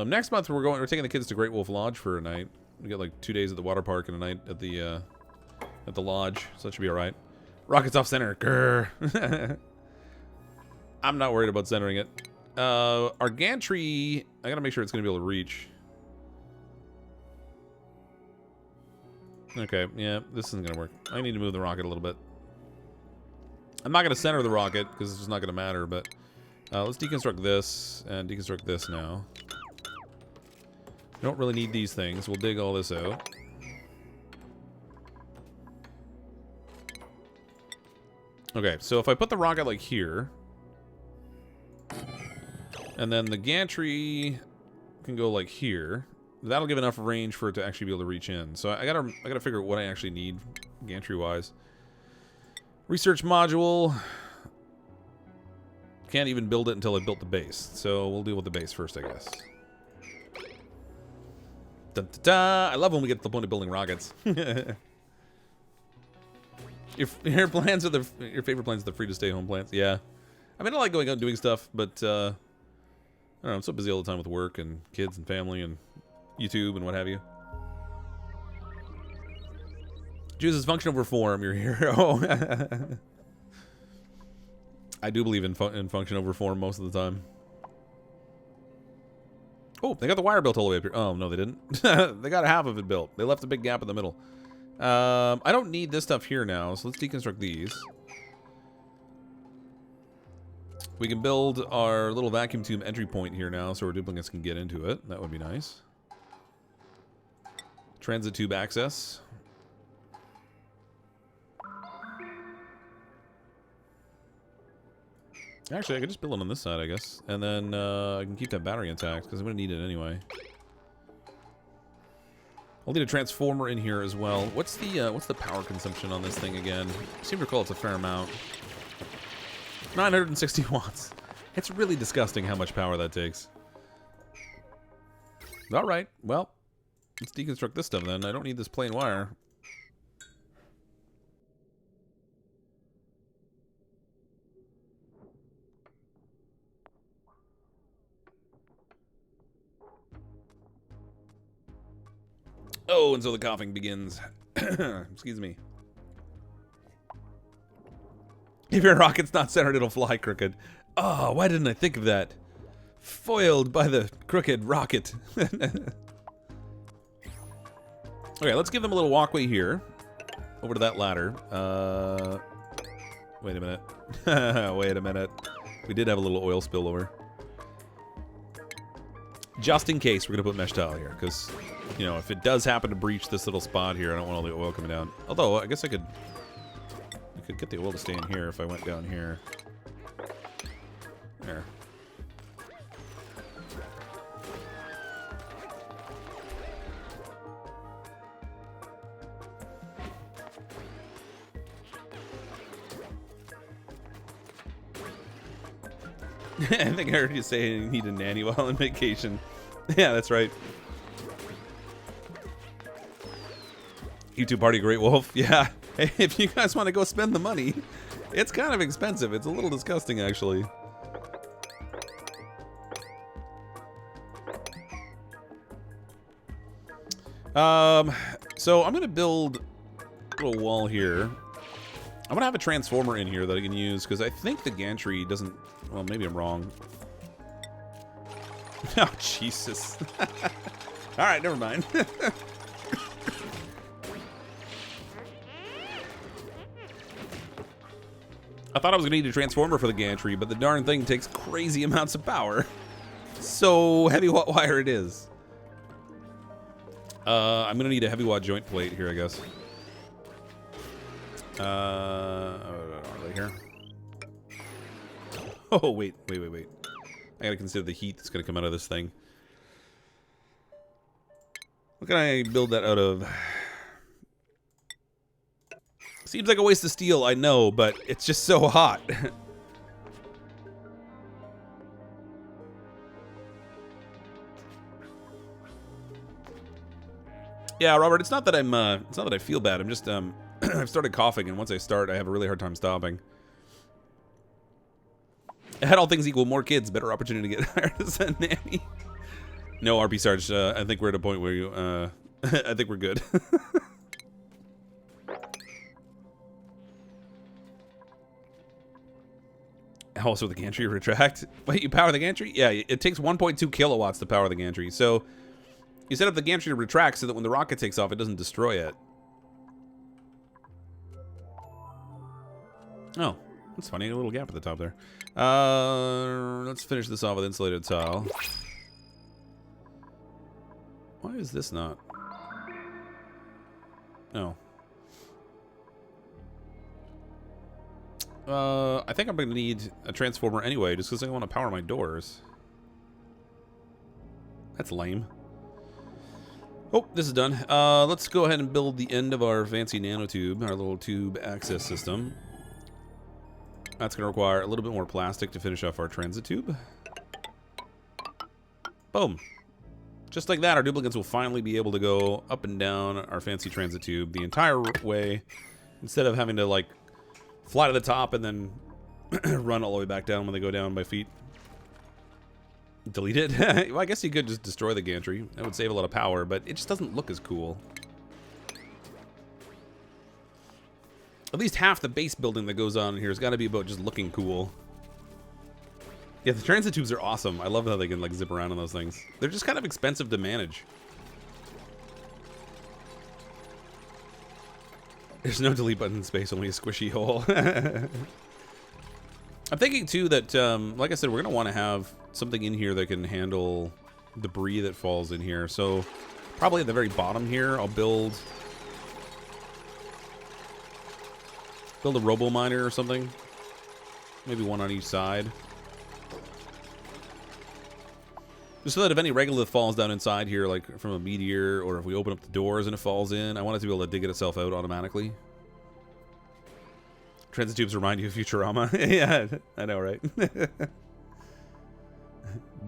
Next month we're taking the kids to Great Wolf Lodge for a night. We get like 2 days at the water park and a night at the lodge, so that should be all right. Rockets off center. Grr. I'm not worried about centering it. Our gantry, I gotta make sure it's gonna be able to reach. Okay, yeah, this isn't gonna work. I need to move the rocket a little bit. I'm not gonna center the rocket because it's just not gonna matter, but let's deconstruct this and deconstruct this now. We don't really need these things. We'll dig all this out. Okay, so if I put the rocket like here, and then the gantry can go like here, that'll give enough range for it to actually be able to reach in. So I gotta figure out what I actually need gantry wise. Research module. Can't even build it until I built the base. So we'll deal with the base first, I guess. Da, da, da. I love when we get to the point of building rockets. Your plans are your favorite plans are the free to stay home plans. Yeah. I mean, I like going out and doing stuff, but I don't know, I'm so busy all the time with work and kids and family and YouTube and what have you. Chooses function over form, your hero. I do believe in function over form most of the time. Oh, they got the wire built all the way up here. Oh, no, they didn't. They got half of it built. They left a big gap in the middle. I don't need this stuff here now, so let's deconstruct these. We can build our little vacuum tube entry point here now so our duplicates can get into it. That would be nice. Transit tube access. Actually, I could just build it on this side, I guess. And then I can keep that battery intact because I'm going to need it anyway. I'll need a transformer in here as well. What's the power consumption on this thing again? I seem to recall it's a fair amount. 960 watts. It's really disgusting how much power that takes. Alright, well, let's deconstruct this stuff then. I don't need this plain wire. Oh, and so the coughing begins. Excuse me. If your rocket's not centered, it'll fly crooked. Oh, why didn't I think of that? Foiled by the crooked rocket. Okay, let's give them a little walkway here. Over to that ladder. Wait a minute. Wait a minute. We did have a little oil spillover. Just in case, we're going to put mesh tile here. Because, you know, if it does happen to breach this little spot here, I don't want all the oil coming down. Although, I guess I could get the oil to stay in here if I went down here. There. I think I heard you say you need a nanny while on vacation. Yeah, that's right. YouTube party, Great Wolf. Yeah. Hey, if you guys want to go spend the money, it's kind of expensive. It's a little disgusting, actually. So I'm gonna build a little wall here. I'm gonna have a transformer in here that I can use because I think the gantry doesn't. Well, maybe I'm wrong. Oh, Jesus. All right, never mind. I thought I was going to need a transformer for the gantry, but the darn thing takes crazy amounts of power. So heavy watt wire it is. I'm going to need a heavy watt joint plate here, I guess. Right here. Oh, wait. I gotta consider the heat that's gonna come out of this thing. What can I build that out of? Seems like a waste of steel, I know, but it's just so hot. Yeah, Robert, it's not that it's not that I feel bad. I'm just, I've started coughing, and once I start, I have a really hard time stopping. Had all things equal, more kids, better opportunity to get hired as a nanny. No, RP Sarge, I think we're at a point where you, I think we're good. Also, the gantry retract. Wait, you power the gantry? Yeah, it takes 1.2 kilowatts to power the gantry. So, you set up the gantry to retract so that when the rocket takes off, it doesn't destroy it. Oh, that's funny. A little gap at the top there. Let's finish this off with insulated tile. Why is this not? No. I think I'm going to need a transformer anyway, just because I want to power my doors. That's lame. Oh, this is done. Let's go ahead and build the end of our fancy nanotube, our little tube access system. That's going to require a little bit more plastic to finish off our transit tube. Boom. Just like that, our duplicants will finally be able to go up and down our fancy transit tube the entire way, instead of having to, like, fly to the top and then run all the way back down when they go down by feet. Delete it? Well, I guess you could just destroy the gantry. That would save a lot of power, but it just doesn't look as cool. At least half the base building that goes on in here has got to be about just looking cool. Yeah, the transit tubes are awesome. I love how they can, like, zip around on those things. They're just kind of expensive to manage. There's no delete button in space, only a squishy hole. I'm thinking, too, that, like I said, we're going to want to have something in here that can handle debris that falls in here. So, probably at the very bottom here, I'll build a Robo Miner or something. Maybe one on each side. Just so that if any regolith falls down inside here, like from a meteor, or if we open up the doors and it falls in, I want it to be able to dig it itself out automatically. Transit tubes remind you of Futurama. Yeah, I know, right?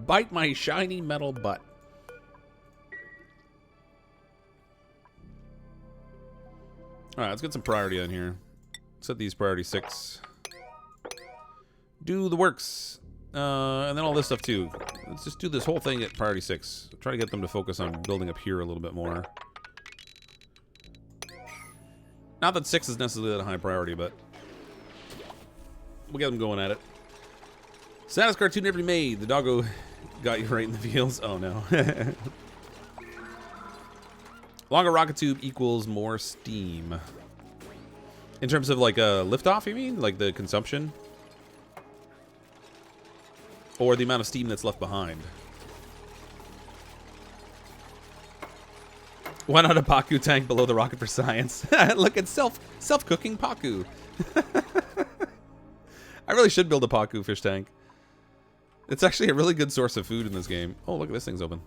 Bite my shiny metal butt. Alright, let's get some priority on here. Set these priority 6. Do the works. And then all this stuff too. Let's just do this whole thing at priority 6. Try to get them to focus on building up here a little bit more. Not that 6 is necessarily that high priority, but we'll get them going at it. Saddest cartoon ever made. The doggo got you right in the feels. Oh no. Longer rocket tube equals more steam. In terms of like a liftoff, you mean? Like the consumption? Or the amount of steam that's left behind? Why not a Paku tank below the rocket for science? Look at self-cooking Paku. I really should build a Paku fish tank. It's actually a really good source of food in this game. Oh, look at this thing's open.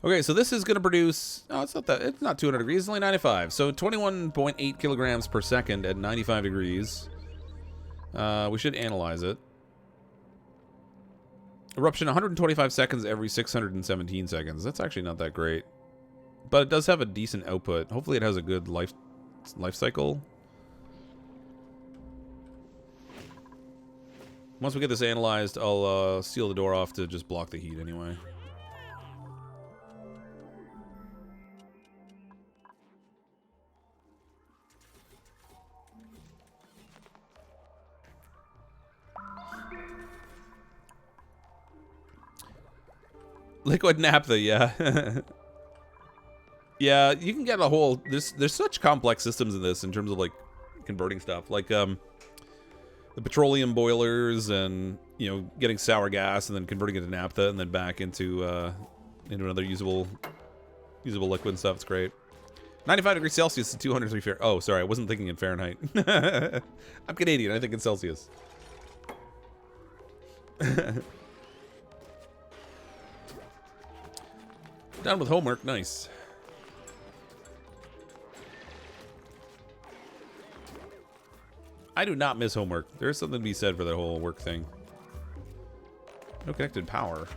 Okay, so this is going to produce... Oh, it's not 200 degrees. It's only 95. So 21.8 kilograms per second at 95 degrees. We should analyze it. Eruption 125 seconds every 617 seconds. That's actually not that great. But it does have a decent output. Hopefully it has a good life cycle. Once we get this analyzed, I'll seal the door off to just block the heat anyway. Liquid naphtha, yeah. Yeah, you can get a whole... There's such complex systems in this in terms of, like, converting stuff. Like, the petroleum boilers and, you know, getting sour gas and then converting it to naphtha and then back into another usable liquid and stuff. It's great. 95 degrees Celsius is 203 Fahrenheit. Oh, sorry, I wasn't thinking in Fahrenheit. I'm Canadian, I think in Celsius. Done with homework, nice. I do not miss homework. There's something to be said for that whole work thing. No connected power.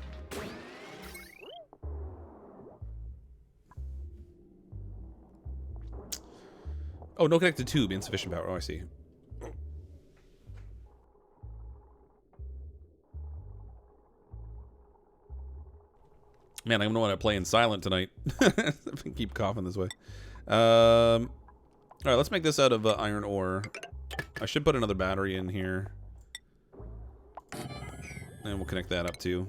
Oh, no connected tube, insufficient power. Oh, I see. Man, I'm gonna want to play in silent tonight. I keep coughing this way. All right, let's make this out of iron ore. I should put another battery in here, and we'll connect that up too.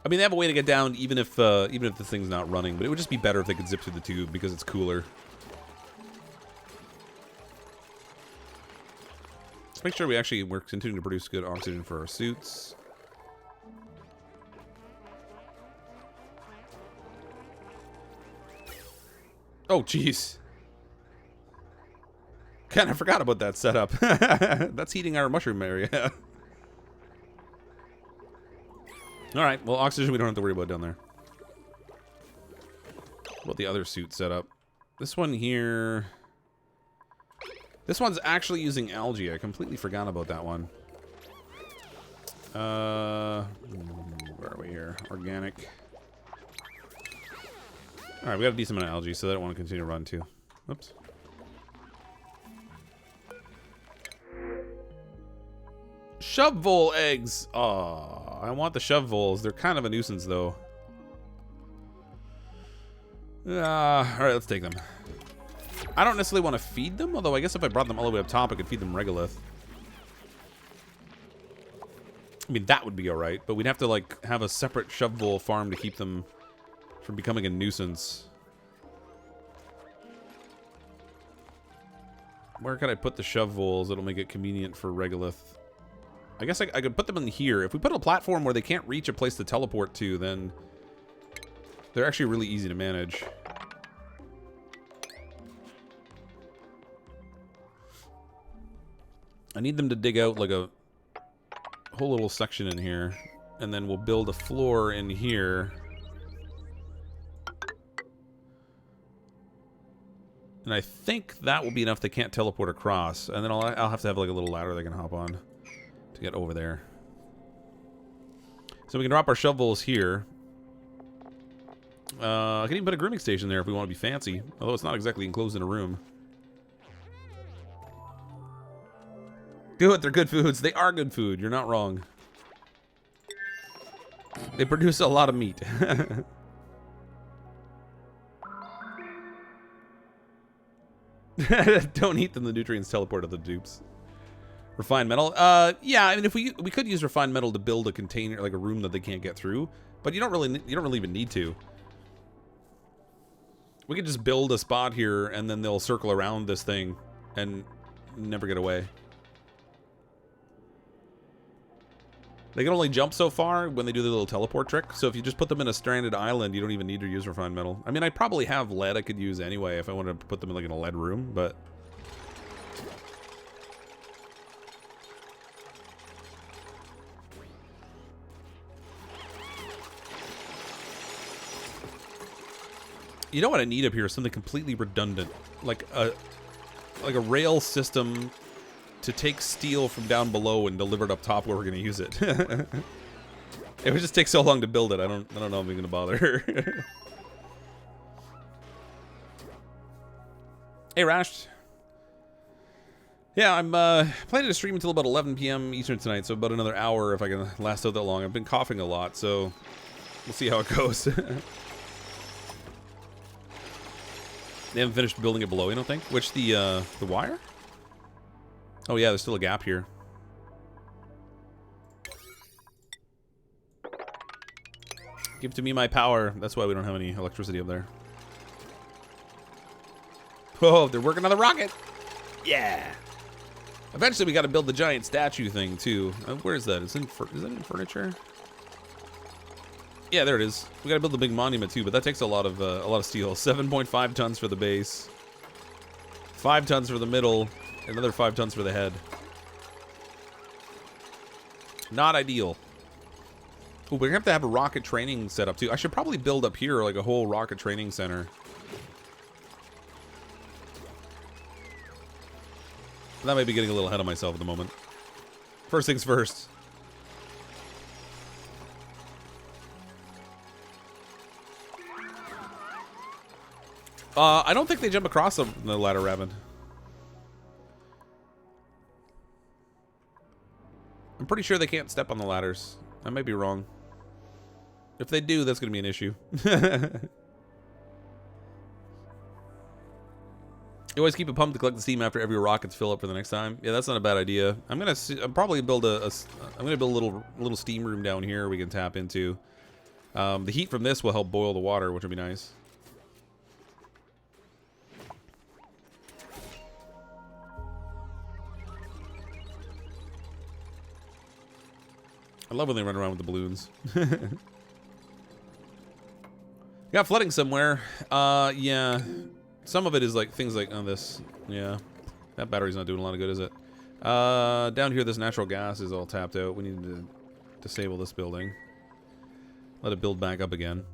I mean, they have a way to get down even if the thing's not running, but it would just be better if they could zip through the tube because it's cooler. Let's make sure we're continuing to produce good oxygen for our suits. Oh, jeez. Kind of forgot about that setup. That's heating our mushroom area. Alright, well, oxygen we don't have to worry about down there. What about the other suit setup? This one here... This one's actually using algae. I completely forgot about that one. Where are we here? Organic. Alright, we got a decent amount of algae, so I don't want to continue to run too. Oops. Shove vole eggs! Aw, I want the shove voles. They're kind of a nuisance, though. Alright, let's take them. I don't necessarily want to feed them, although I guess if I brought them all the way up top, I could feed them regolith. I mean, that would be alright, but we'd have to, like, have a separate shove vole farm to keep them from becoming a nuisance. Where could I put the shove voles that'll make it convenient for regolith? I guess I could put them in here. If we put a platform where they can't reach a place to teleport to, then they're actually really easy to manage. I need them to dig out like a whole little section in here, and then we'll build a floor in here. And I think that will be enough they can't teleport across. And then I'll have to have like a little ladder they can hop on to get over there. So we can drop our shovels here. I can even put a grooming station there if we want to be fancy. Although it's not exactly enclosed in a room. Do it, they're good foods. They are good food, you're not wrong. They produce a lot of meat. Don't eat them. The nutrients teleport to the dupes. Refined metal. Yeah. I mean, if we could use refined metal to build a container, like a room that they can't get through, but you don't really even need to. We could just build a spot here, and then they'll circle around this thing and never get away. They can only jump so far when they do the little teleport trick. So if you just put them in a stranded island, you don't even need to use refined metal. I mean, I probably have lead I could use anyway if I wanted to put them in like in a lead room, but... You know what I need up here is something completely redundant. Like a rail system to take steel from down below and deliver it up top where we're going to use it. It would just take so long to build it. I don't know if I'm going to bother. Hey, Rash. Yeah, I'm planning to stream until about 11 p.m. Eastern tonight, so about another hour if I can last out that long. I've been coughing a lot, so we'll see how it goes. They haven't finished building it below, you don't think? Which, the wire? Oh yeah, there's still a gap here. Give to me my power. That's why we don't have any electricity up there. Oh, they're working on the rocket! Yeah! Eventually we gotta build the giant statue thing, too. Where is that? Is that in furniture? Yeah, there it is. We gotta build the big monument, too, but that takes a lot of steel. 7.5 tons for the base. 5 tons for the middle. Another 5 tons for the head. Not ideal. Ooh, we're gonna have to have a rocket training setup too. I should probably build up here like a whole rocket training center. That might be getting a little ahead of myself at the moment. First things first. I don't think they jump across the ladder, Rabbit. I'm pretty sure they can't step on the ladders. I might be wrong. If they do, that's going to be an issue. You always keep a pump to collect the steam after every rockets fill up for the next time. Yeah, that's not a bad idea. I'm probably build I'm gonna build a little steam room down here we can tap into. The heat from this will help boil the water, which would be nice. I love when they run around with the balloons. Got flooding somewhere. Yeah. Some of it is like things like on this. Yeah. That battery's not doing a lot of good, is it? Down here, this natural gas is all tapped out. We need to disable this building. Let it build back up again.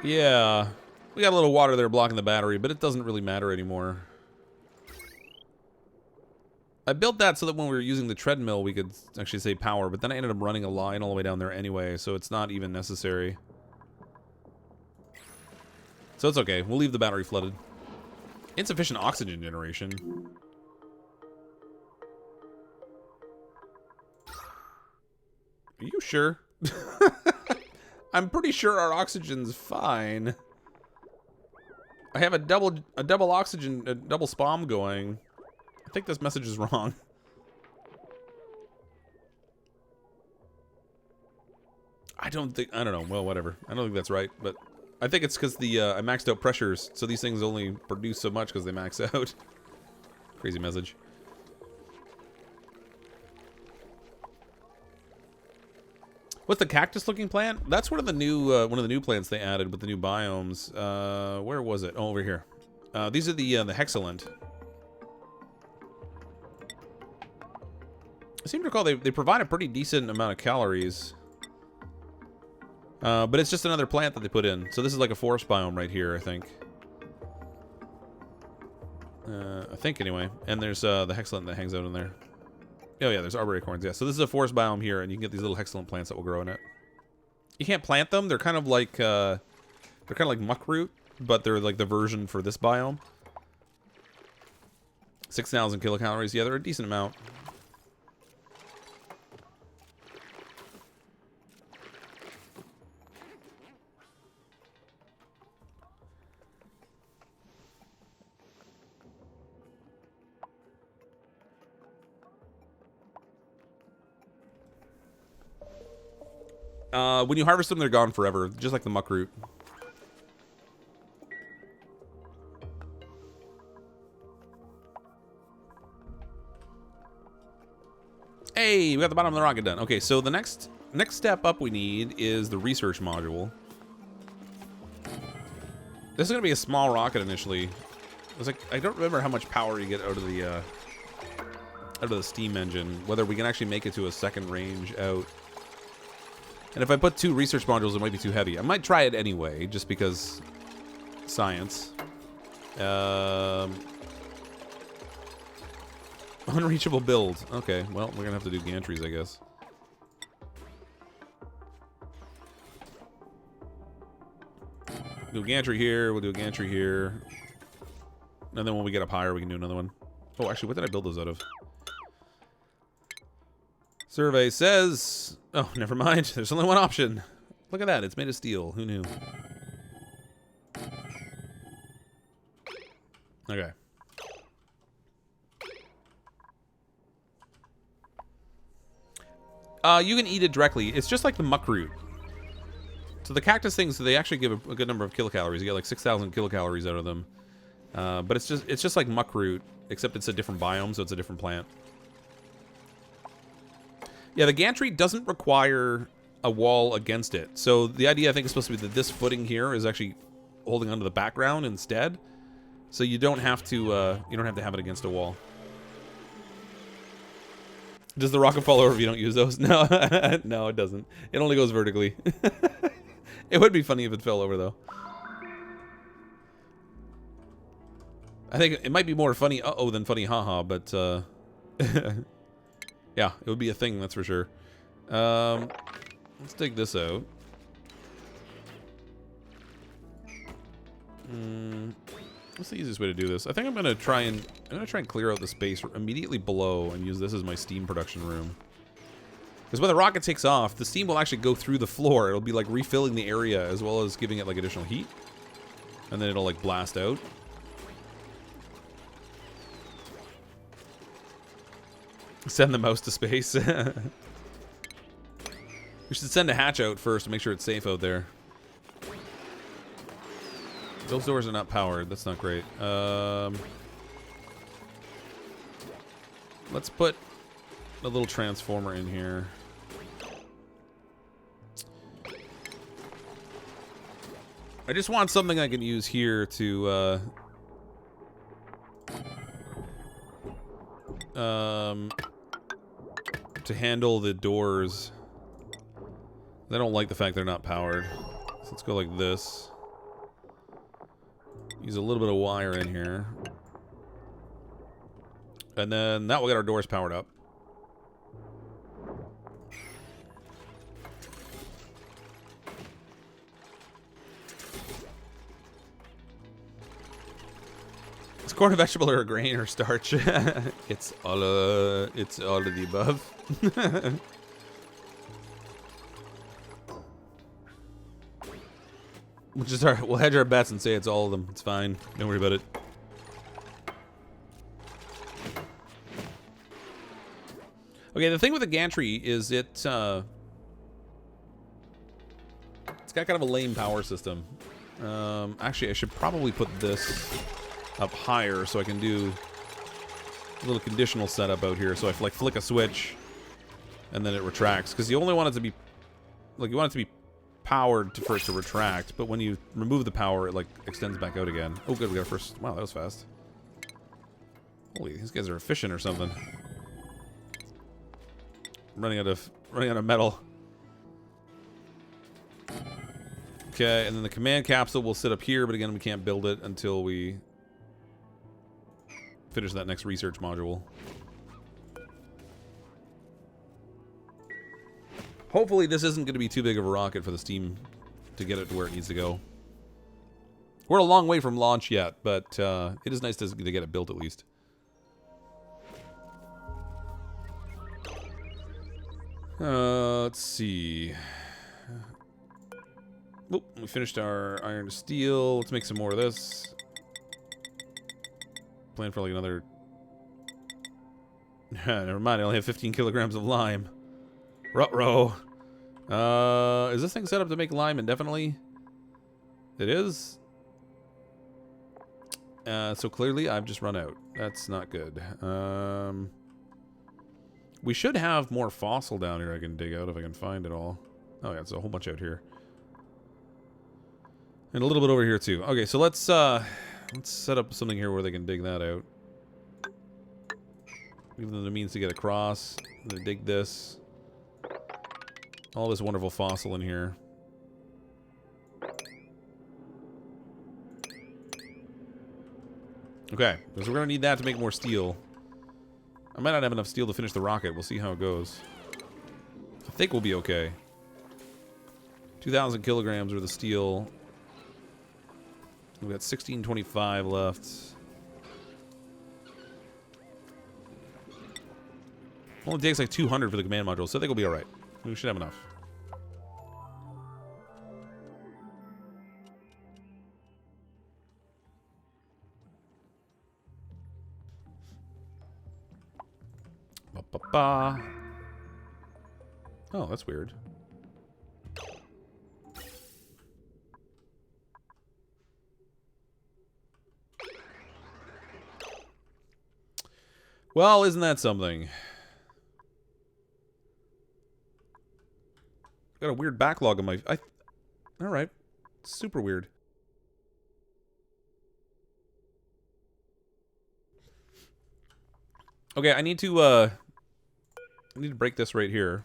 Yeah. We got a little water there blocking the battery, but it doesn't really matter anymore. I built that so that when we were using the treadmill, we could actually save power, but then I ended up running a line all the way down there anyway, so it's not even necessary. So it's okay. We'll leave the battery flooded. Insufficient oxygen generation. Are you sure? I'm pretty sure our oxygen's fine. I have a double spam going. I think this message is wrong. I don't know. Well, whatever. I don't think that's right, but I think it's because I maxed out pressures, so these things only produce so much because they max out. Crazy message. What's the cactus-looking plant? That's one of the new plants they added with the new biomes. Where was it? Oh, over here. These are the hexalent. I seem to recall they provide a pretty decent amount of calories. But it's just another plant that they put in. So this is like a forest biome right here, I think. I think anyway. And there's the hexalent that hangs out in there. Oh yeah, there's arbor acorns. Yeah, so this is a forest biome here, and you can get these little hexalent plants that will grow in it. You can't plant them. They're kind of like muckroot, but they're like the version for this biome. 6,000 kilocalories. Yeah, they're a decent amount. When you harvest them, they're gone forever, just like the muck root. Hey, we got the bottom of the rocket done. Okay, so the next step up we need is the research module. This is gonna be a small rocket initially. It's like, I don't remember how much power you get out of the steam engine. Whether we can actually make it to a second range out. And if I put 2 research modules, it might be too heavy. I might try it anyway, just because science. Unreachable build. Okay, well, we're gonna have to do gantries, I guess. Do a gantry here, we'll do a gantry here. And then when we get up higher, we can do another one. Oh, actually, what did I build those out of? Survey says... Oh, never mind. There's only one option. Look at that. It's made of steel. Who knew? Okay. You can eat it directly. It's just like the muck root. So the cactus things, they actually give a good number of kilocalories. You get like 6,000 kilocalories out of them. But it's just like muck root, except it's a different biome, so it's a different plant. Yeah, the gantry doesn't require a wall against it. So the idea, I think, is supposed to be that this footing here is actually holding onto the background instead. So you don't have to have it against a wall. Does the rocket fall over if you don't use those? No, no, it doesn't. It only goes vertically. It would be funny if it fell over, though. I think it might be more funny uh-oh than funny haha, but yeah, it would be a thing, that's for sure. Let's take this out. What's the easiest way to do this? I think I'm gonna try and clear out the space immediately below and use this as my steam production room. Because when the rocket takes off, the steam will actually go through the floor. It'll be like refilling the area as well as giving it like additional heat. And then it'll like blast out. Send the mouse to space. We should send a hatch out first to make sure it's safe out there. Those doors are not powered. That's not great. Let's put a little transformer in here. I just want something I can use here to handle the doors. I don't like the fact they're not powered. So let's go like this. Use a little bit of wire in here. And then that will get our doors powered up. Is corn a vegetable or a grain or starch? It's all of the above. We'll hedge our bets and say it's all of them. It's fine. Don't worry about it. Okay, the thing with the gantry is it's got kind of a lame power system. Actually, I should probably put this up higher so I can do a little conditional setup out here. So I like flick a switch and then it retracts. Because you only want it to be, like, you want it to be powered for it to retract, but when you remove the power, it like extends back out again. Oh, good, we got our first. Wow, that was fast. Holy, these guys are efficient or something. I'm running out of metal. Okay, and then the command capsule will sit up here, but again, we can't build it until we finish that next research module. Hopefully this isn't going to be too big of a rocket for the steam to get it to where it needs to go. We're a long way from launch yet, but it is nice to get it built at least. Let's see. Oh, we finished our iron to steel. Let's make some more of this. Plan for like another... Never mind, I only have 15 kilograms of lime. Ruh-roh. Is this thing set up to make lime indefinitely? It is. So clearly I've just run out. That's not good. We should have more fossil down here I can dig out if I can find it all. Oh yeah, it's a whole bunch out here. And a little bit over here too. Okay, so let's set up something here where they can dig that out. Give them the means to get across. I'm gonna dig this. All this wonderful fossil in here. Okay, so we're gonna need that to make more steel. I might not have enough steel to finish the rocket. We'll see how it goes. I think we'll be okay. 2,000 kilograms worth of steel. We've got 1625 left. Only takes like 200 for the command module, so I think we'll be alright. We should have enough. Ba-ba-ba. Oh, that's weird. Well, isn't that something? Got a weird backlog on my... Alright. Super weird. Okay, I need to break this right here.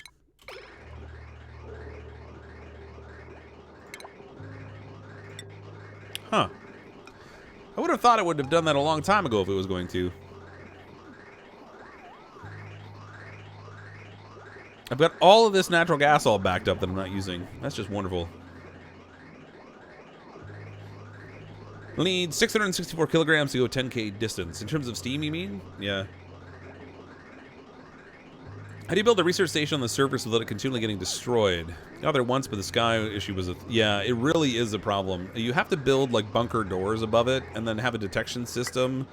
Huh. I would have thought it would have done that a long time ago if it was going to. I've got all of this natural gas all backed up that I'm not using. That's just wonderful. We'll need 664 kilograms to go 10k distance. In terms of steam, you mean? Yeah. How do you build a research station on the surface without it continually getting destroyed? Got there once, but the sky issue was a... Yeah, it really is a problem. You have to build, like, bunker doors above it, and then have a detection system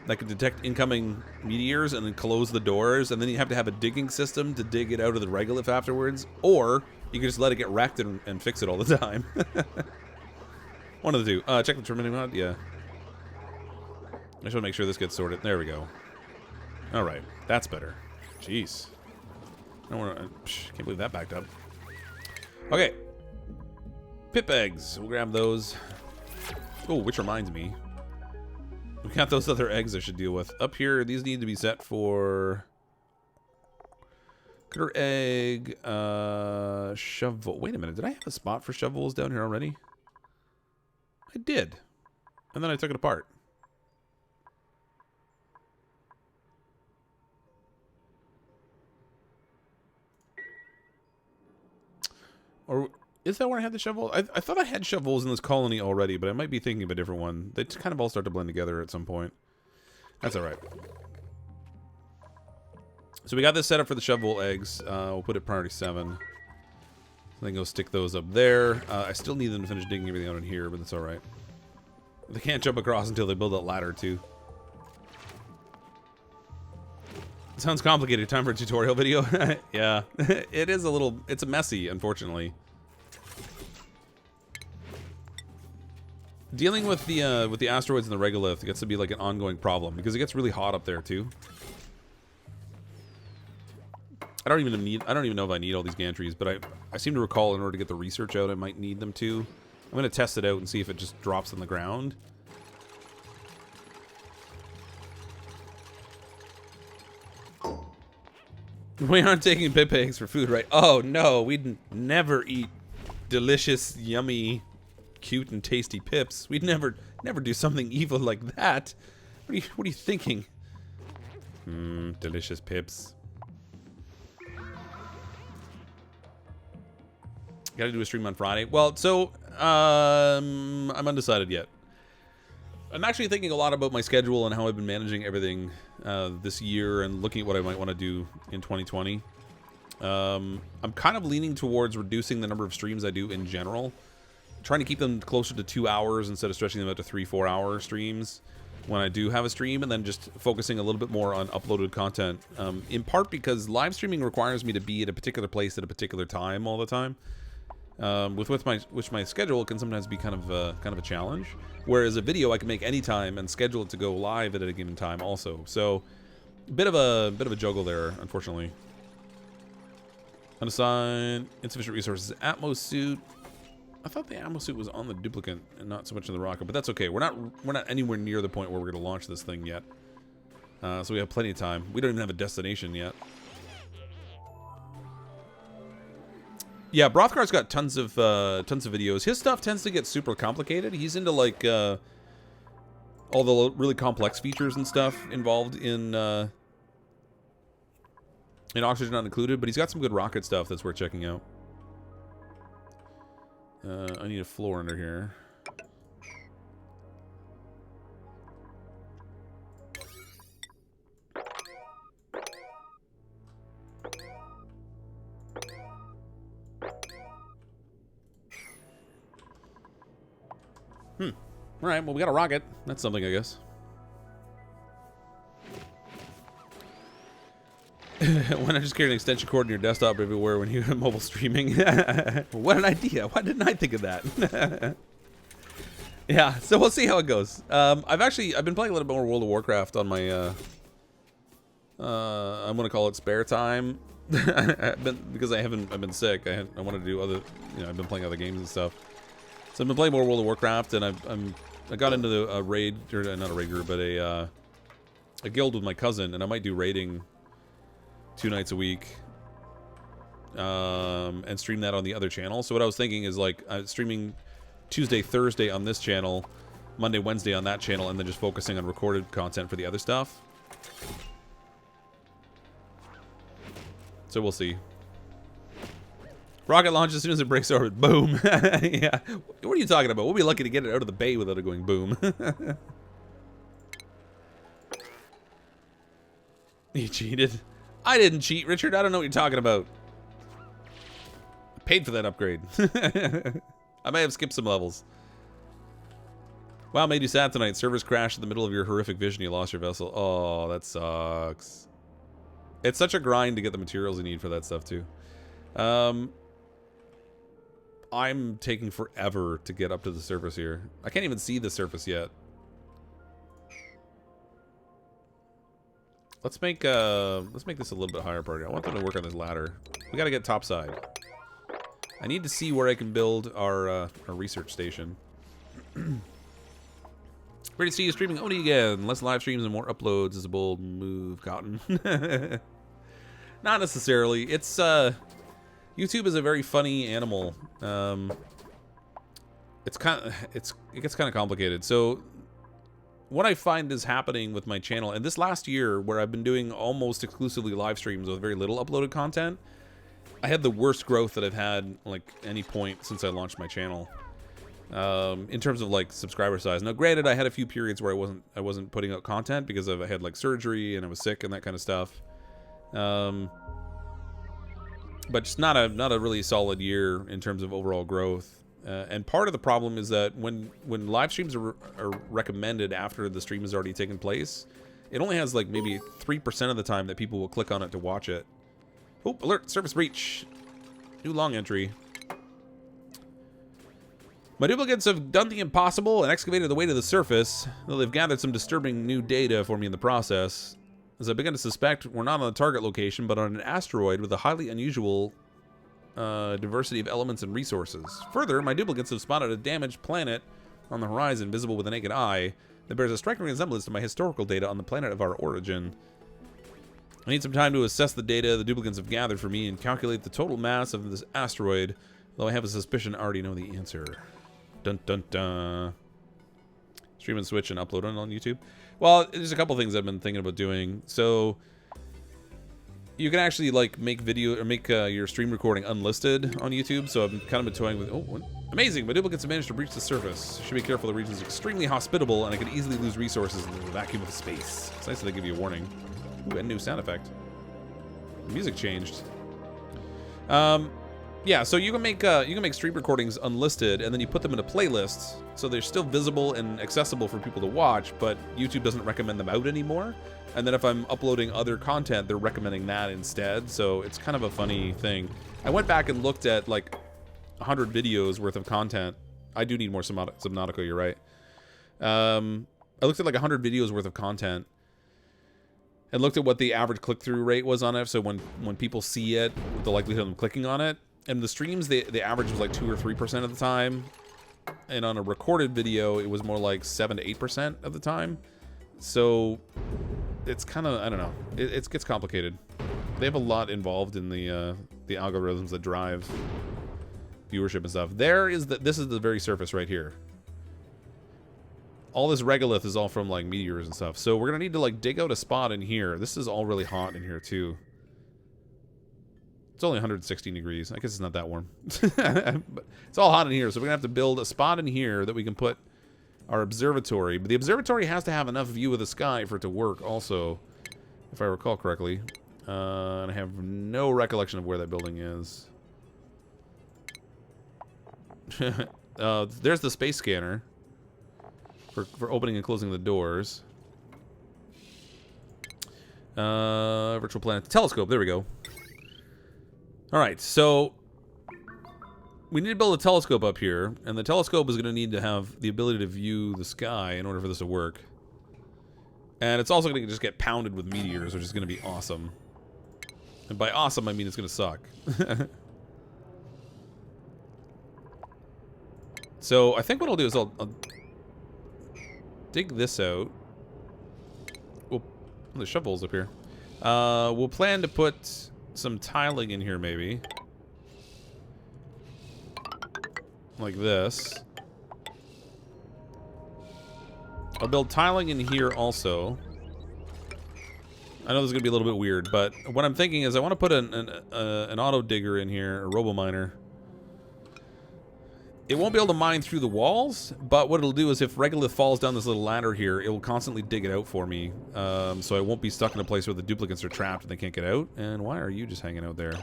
that can detect incoming meteors and then close the doors, and then you have to have a digging system to dig it out of the regolith afterwards, or you can just let it get wrecked and fix it all the time. One of the two. Check the terminating mod? Yeah. I just want to make sure this gets sorted. There we go. Alright, that's better. Jeez. I don't want to... Can't believe that backed up. Okay. Pip eggs. We'll grab those. Oh, which reminds me. We got those other eggs I should deal with. Up here, these need to be set for... Critter egg, shovel. Wait a minute, did I have a spot for shovels down here already? I did. And then I took it apart. Or is that where I had the shovel? I thought I had shovels in this colony already, but I might be thinking of a different one. They kind of all start to blend together at some point. That's alright. So we got this set up for the shovel eggs. We'll put it priority 7. Then go stick those up there. I still need them to finish digging everything out in here, but that's alright. They can't jump across until they build that ladder, too. Sounds complicated. Time for a tutorial video. Yeah, it is a little... It's messy, unfortunately. Dealing with the asteroids and the regolith gets to be like an ongoing problem because it gets really hot up there too. I don't even know if I need all these gantries, but I seem to recall in order to get the research out, I might need them too. I'm gonna test it out and see if it just drops on the ground. We aren't taking pip eggs for food, right? Oh no, we'd never eat delicious, yummy, cute, and tasty pips. We'd never do something evil like that. What are you thinking? Delicious pips. Gotta do a stream on Friday. Well, so I'm undecided yet. I'm actually thinking a lot about my schedule and how I've been managing everything this year and looking at what I might want to do in 2020. I'm kind of leaning towards reducing the number of streams I do in general. Trying to keep them closer to 2 hours instead of stretching them out to 3-4 hour streams. when I do have a stream, and then just focusing a little bit more on uploaded content. In part because live streaming requires me to be at a particular place at a particular time all the time. Which my schedule can sometimes be kind of a challenge. Whereas a video I can make anytime and schedule it to go live at a given time also. So bit of a juggle there, unfortunately. Unassigned, insufficient resources, Atmos suit. I thought the Atmos suit was on the duplicant and not so much in the rocket, but that's okay. We're not anywhere near the point where we're gonna launch this thing yet. So we have plenty of time. We don't even have a destination yet. Yeah, Brothgar's got tons of videos. His stuff tends to get super complicated. He's into like all the really complex features and stuff involved in Oxygen Not Included, but he's got some good rocket stuff that's worth checking out. I need a floor under here. Alright, well, we got a rocket. That's something, I guess. Why not just carry an extension cord in your desktop everywhere when you're mobile streaming? What an idea. Why didn't I think of that? Yeah, so we'll see how it goes. I've been playing a little bit more World of Warcraft on my, I'm going to call it spare time. Because I've been sick. I wanted to do other, I've been playing other games and stuff. So I've been playing more World of Warcraft, and I got into a raid, or not a raid group, but a guild with my cousin, and I might do raiding 2 nights a week, and stream that on the other channel. So what I was thinking is like streaming Tuesday, Thursday on this channel, Monday, Wednesday on that channel, and then just focusing on recorded content for the other stuff. So we'll see. Rocket launch as soon as it breaks orbit. Boom. Yeah. What are you talking about? We'll be lucky to get it out of the bay without it going boom. You cheated? I didn't cheat, Richard. I don't know what you're talking about. I paid for that upgrade. I may have skipped some levels. Wow, made you sad tonight. Servers crashed in the middle of your horrific vision. You lost your vessel. Oh, that sucks. It's such a grind to get the materials you need for that stuff, too. I'm taking forever to get up to the surface here. I can't even see the surface yet. Let's make this a little bit higher priority. I want them to work on this ladder. We gotta get topside. I need to see where I can build our research station. Great to see you streaming Oni again. Less live streams and more uploads is a bold move, Cotton. Not necessarily. It's YouTube is a very funny animal. It gets kind of complicated. So what I find is happening with my channel, and this last year where I've been doing almost exclusively live streams with very little uploaded content, I had the worst growth that I've had like any point since I launched my channel. In terms of like subscriber size. Now granted, I had a few periods where I wasn't putting out content because I had like surgery and I was sick and that kind of stuff. But just not a really solid year in terms of overall growth. And part of the problem is that when live streams are recommended after the stream has already taken place, it only has like maybe 3% of the time that people will click on it to watch it. Oh, alert, surface breach. New long entry. My duplicates have done the impossible and excavated the way to the surface, though they've gathered some disturbing new data for me in the process. As I begin to suspect, we're not on the target location, but on an asteroid with a highly unusual diversity of elements and resources. Further, my duplicates have spotted a damaged planet on the horizon, visible with the naked eye, that bears a striking resemblance to my historical data on the planet of our origin. I need some time to assess the data the duplicates have gathered for me and calculate the total mass of this asteroid, though I have a suspicion I already know the answer. Dun dun dun. Stream and switch and upload it on YouTube. Well, there's a couple things I've been thinking about doing. So you can actually like make video or make your stream recording unlisted on YouTube. So I've kind of been toying with. Oh, amazing! My duplicates have managed to breach the surface. Should be careful. The region is extremely hospitable, and I could easily lose resources in the vacuum of space. It's nice that they give you a warning. Ooh, and new sound effect. The music changed. Yeah, so you can make stream recordings unlisted, and then you put them into playlists, so they're still visible and accessible for people to watch, but YouTube doesn't recommend them out anymore. And then if I'm uploading other content, they're recommending that instead. So it's kind of a funny thing. I went back and looked at like 100 videos worth of content. I do need more Subnautica, you're right. I looked at like 100 videos worth of content and looked at what the average click-through rate was on it. So when people see it, the likelihood of them clicking on it. And the streams, the average was like 2 or 3% of the time. And on a recorded video, it was more like 7 to 8% of the time. So it's kind of, I don't know, it gets complicated. They have a lot involved in the algorithms that drive viewership and stuff. This is the very surface right here. All this regolith is all from like meteors and stuff. So we're gonna need to like dig out a spot in here. This is all really hot in here too. It's only 116 degrees. I guess it's not that warm. But it's all hot in here, so we're gonna have to build a spot in here that we can put our observatory. But the observatory has to have enough view of the sky for it to work also, if I recall correctly. And I have no recollection of where that building is. There's the space scanner for opening and closing the doors. Virtual planet telescope. There we go. All right, so we need to build a telescope up here, and the telescope is going to need to have the ability to view the sky in order for this to work. And it's also going to just get pounded with meteors, which is going to be awesome. And by awesome, I mean it's going to suck. So I think what I'll do is I'll dig this out. The shovel's up here. We'll plan to put some tiling in here, maybe. Like this. I'll build tiling in here also. I know this is going to be a little bit weird, but what I'm thinking is I want to put an auto digger in here, a Robo Miner. It won't be able to mine through the walls, but what it'll do is if regolith falls down this little ladder here, it will constantly dig it out for me. So I won't be stuck in a place where the duplicants are trapped and they can't get out. And why are you just hanging out there?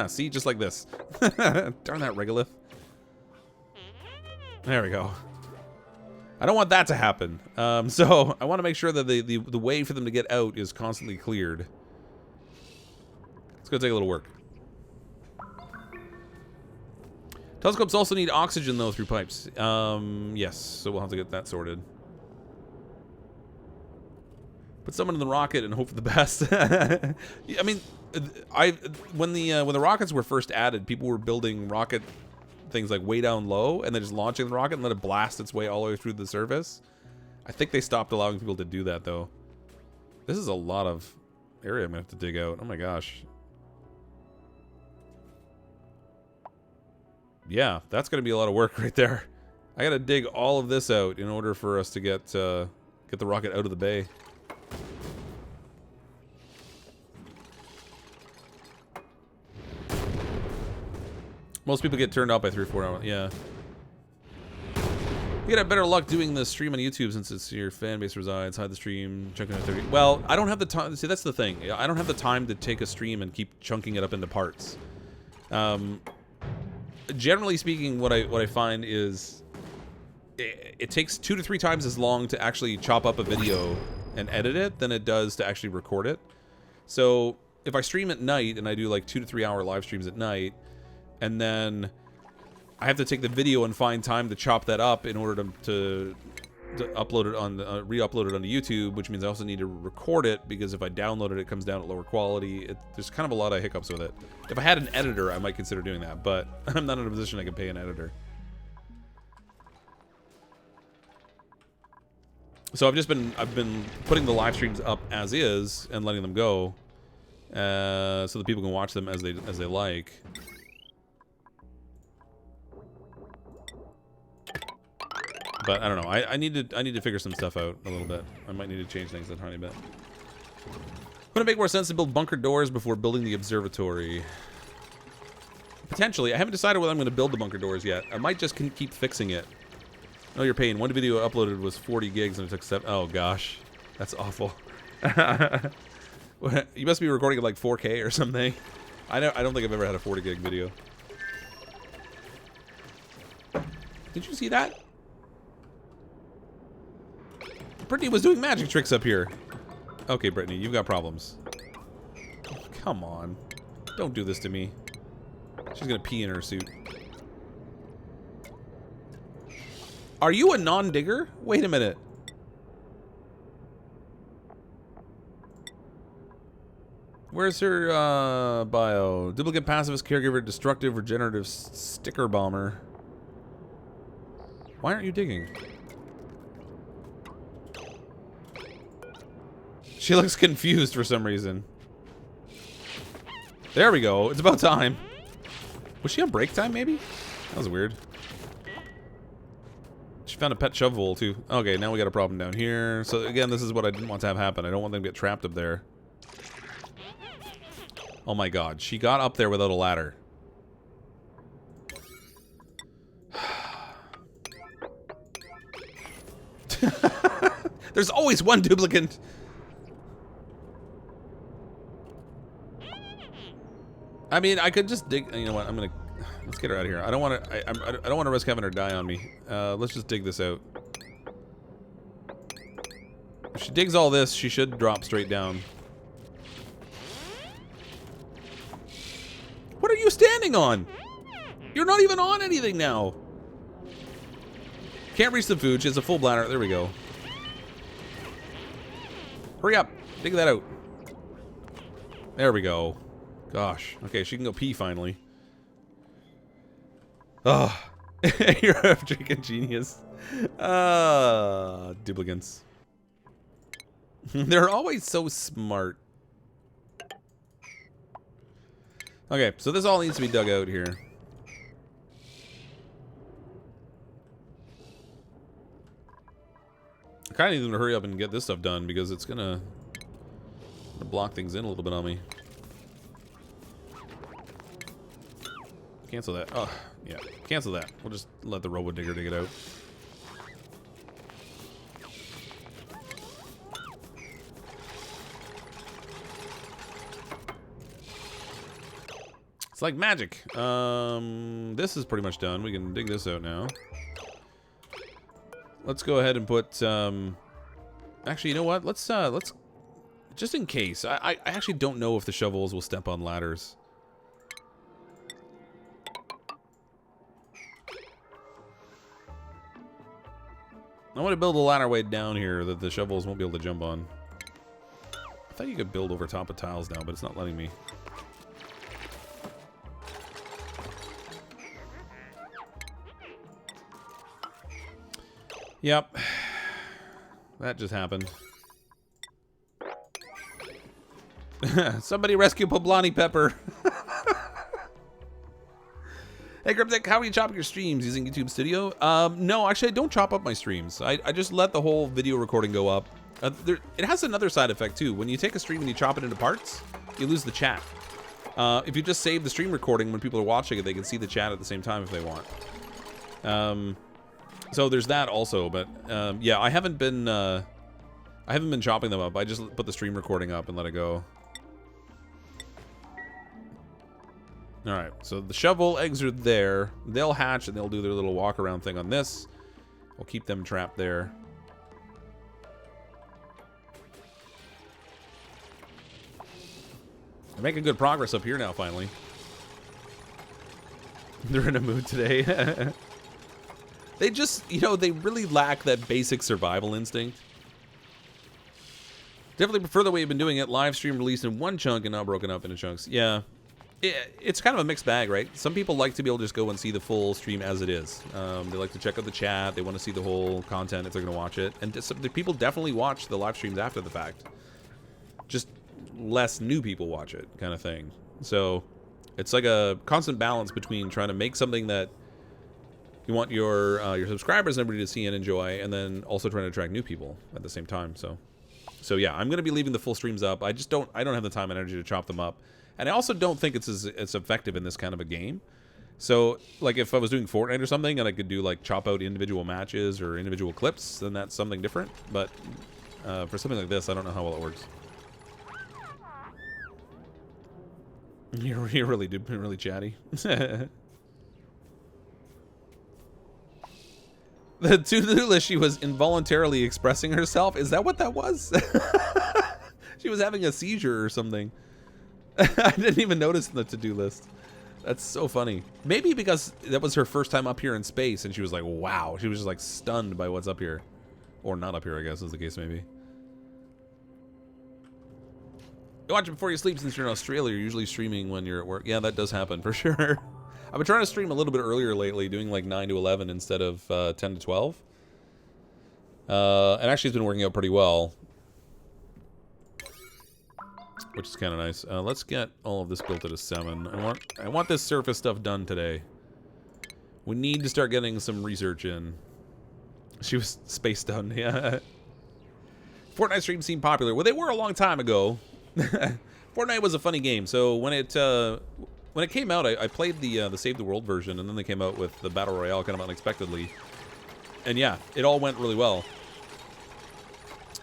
See, just like this. Darn that regolith. There we go. I don't want that to happen. So I want to make sure that the way for them to get out is constantly cleared. It's going to take a little work. Telescopes also need oxygen, though, through pipes. Yes, so we'll have to get that sorted. Put someone in the rocket and hope for the best. I mean, when the rockets were first added, people were building rocket things like way down low and then just launching the rocket and let it blast its way all the way through the surface. I think they stopped allowing people to do that, though. This is a lot of area I'm going to have to dig out. Oh, my gosh. Yeah, that's going to be a lot of work right there. I got to dig all of this out in order for us to get the rocket out of the bay. Most people get turned off by 3 or 4 hours. Yeah. You gotta have better luck doing the stream on YouTube since it's your fan base resides. Hide the stream, chunking it 30. Well, I don't have the time. See, that's the thing. I don't have the time to take a stream and keep chunking it up into parts. Generally speaking, what I find is it takes 2 to 3 times as long to actually chop up a video and edit it than it does to actually record it. So if I stream at night and I do like 2 to 3 hour live streams at night, and then I have to take the video and find time to chop that up in order to upload it on re-upload it onto YouTube, which means I also need to record it because if I download it, it comes down at lower quality. There's kind of a lot of hiccups with it. If I had an editor, I might consider doing that, but I'm not in a position I can pay an editor. So I've been putting the live streams up as is and letting them go, so that people can watch them as they like. But I don't know. I need to figure some stuff out a little bit. I might need to change things a tiny bit. Would it make more sense to build bunker doors before building the observatory? Potentially. I haven't decided whether I'm going to build the bunker doors yet. I might just keep fixing it. Oh, you're paying. One video uploaded was 40 gigs and it took 7. Oh gosh, that's awful. You must be recording at like 4K or something. I don't think I've ever had a 40 gig video. Did you see that? Brittany was doing magic tricks up here. Okay, Brittany, you've got problems. Come on. Don't do this to me. She's gonna pee in her suit. Are you a non-digger? Wait a minute. Where's her bio? Duplicate pacifist, caregiver, destructive, regenerative, sticker bomber. Why aren't you digging? She looks confused for some reason. There we go. It's about time. Was she on break time, maybe? That was weird. She found a pet shovel, too. Okay, now we got a problem down here. So, again, this is what I didn't want to have happen. I don't want them to get trapped up there. Oh my god. She got up there without a ladder. There's always one duplicant. I mean, I could just dig. You know what? I'm gonna. Let's get her out of here. I don't want to. I don't want to risk having her die on me. Let's just dig this out. If she digs all this, she should drop straight down. What are you standing on? You're not even on anything now. Can't reach the food. She has a full bladder. There we go. Hurry up. Dig that out. There we go. Gosh. Okay, she can go pee finally. Oh. You're a freaking genius. Duplicants. They're always so smart. Okay, so this all needs to be dug out here. I kind of need them to hurry up and get this stuff done because it's gonna block things in a little bit on me. Cancel that. Oh, yeah. Cancel that. We'll just let the Robo Digger dig it out. It's like magic. This is pretty much done. We can dig this out now. Let's go ahead and put, actually, you know what? Let's, just in case. I actually don't know if the shovels will step on ladders. I want to build a ladder way down here that the shovels won't be able to jump on. I thought you could build over top of tiles now, but it's not letting me. Yep. That just happened. Somebody rescue Poblani Pepper. Hey, Cryptic, how are you chopping your streams using YouTube Studio? No, actually, I don't chop up my streams. I just let the whole video recording go up. It has another side effect, too. When you take a stream and you chop it into parts, you lose the chat. If you just save the stream recording, when people are watching it, they can see the chat at the same time if they want. So there's that also, but yeah, I haven't been chopping them up. I just put the stream recording up and let it go. All right, so the shovel eggs are there. They'll hatch and they'll do their little walk around thing on this. We'll keep them trapped there. They're making good progress up here now, finally. They're in a mood today. They just, you know, they really lack that basic survival instinct. Definitely prefer the way you've been doing it. Live stream released in one chunk and not broken up into chunks. Yeah. It's kind of a mixed bag, right? Some people like to be able to just go and see the full stream as it is. They like to check out the chat. They want to see the whole content if they're going to watch it. And the people definitely watch the live streams after the fact. Just less new people watch it, kind of thing. So it's like a constant balance between trying to make something that you want your subscribers and everybody to see and enjoy, and then also trying to attract new people at the same time. So yeah, I'm going to be leaving the full streams up. I don't have the time and energy to chop them up. And I also don't think it's as effective in this kind of a game. So, like, if I was doing Fortnite or something and I could do, like, chop out individual matches or individual clips, then that's something different. But for something like this, I don't know how well it works. You're really chatty. The to-do list, she was involuntarily expressing herself. Is that what that was? She was having a seizure or something. I didn't even notice in the to-do list. That's so funny. Maybe because that was her first time up here in space, and she was like, wow. She was just like stunned by what's up here. Or not up here, I guess, is the case maybe. You watch it before you sleep since you're in Australia. You're usually streaming when you're at work. Yeah, that does happen for sure. I've been trying to stream a little bit earlier lately, doing like 9 to 11 instead of 10 to 12. And actually it's been working out pretty well. Which is kind of nice. Let's get all of this built at a 7. I want this surface stuff done today. We need to start getting some research in. She was space done, yeah. Fortnite streams seem popular. Well, they were a long time ago. Fortnite was a funny game. So when it came out, I played the Save the World version, and then they came out with the Battle Royale kind of unexpectedly. And yeah, it all went really well.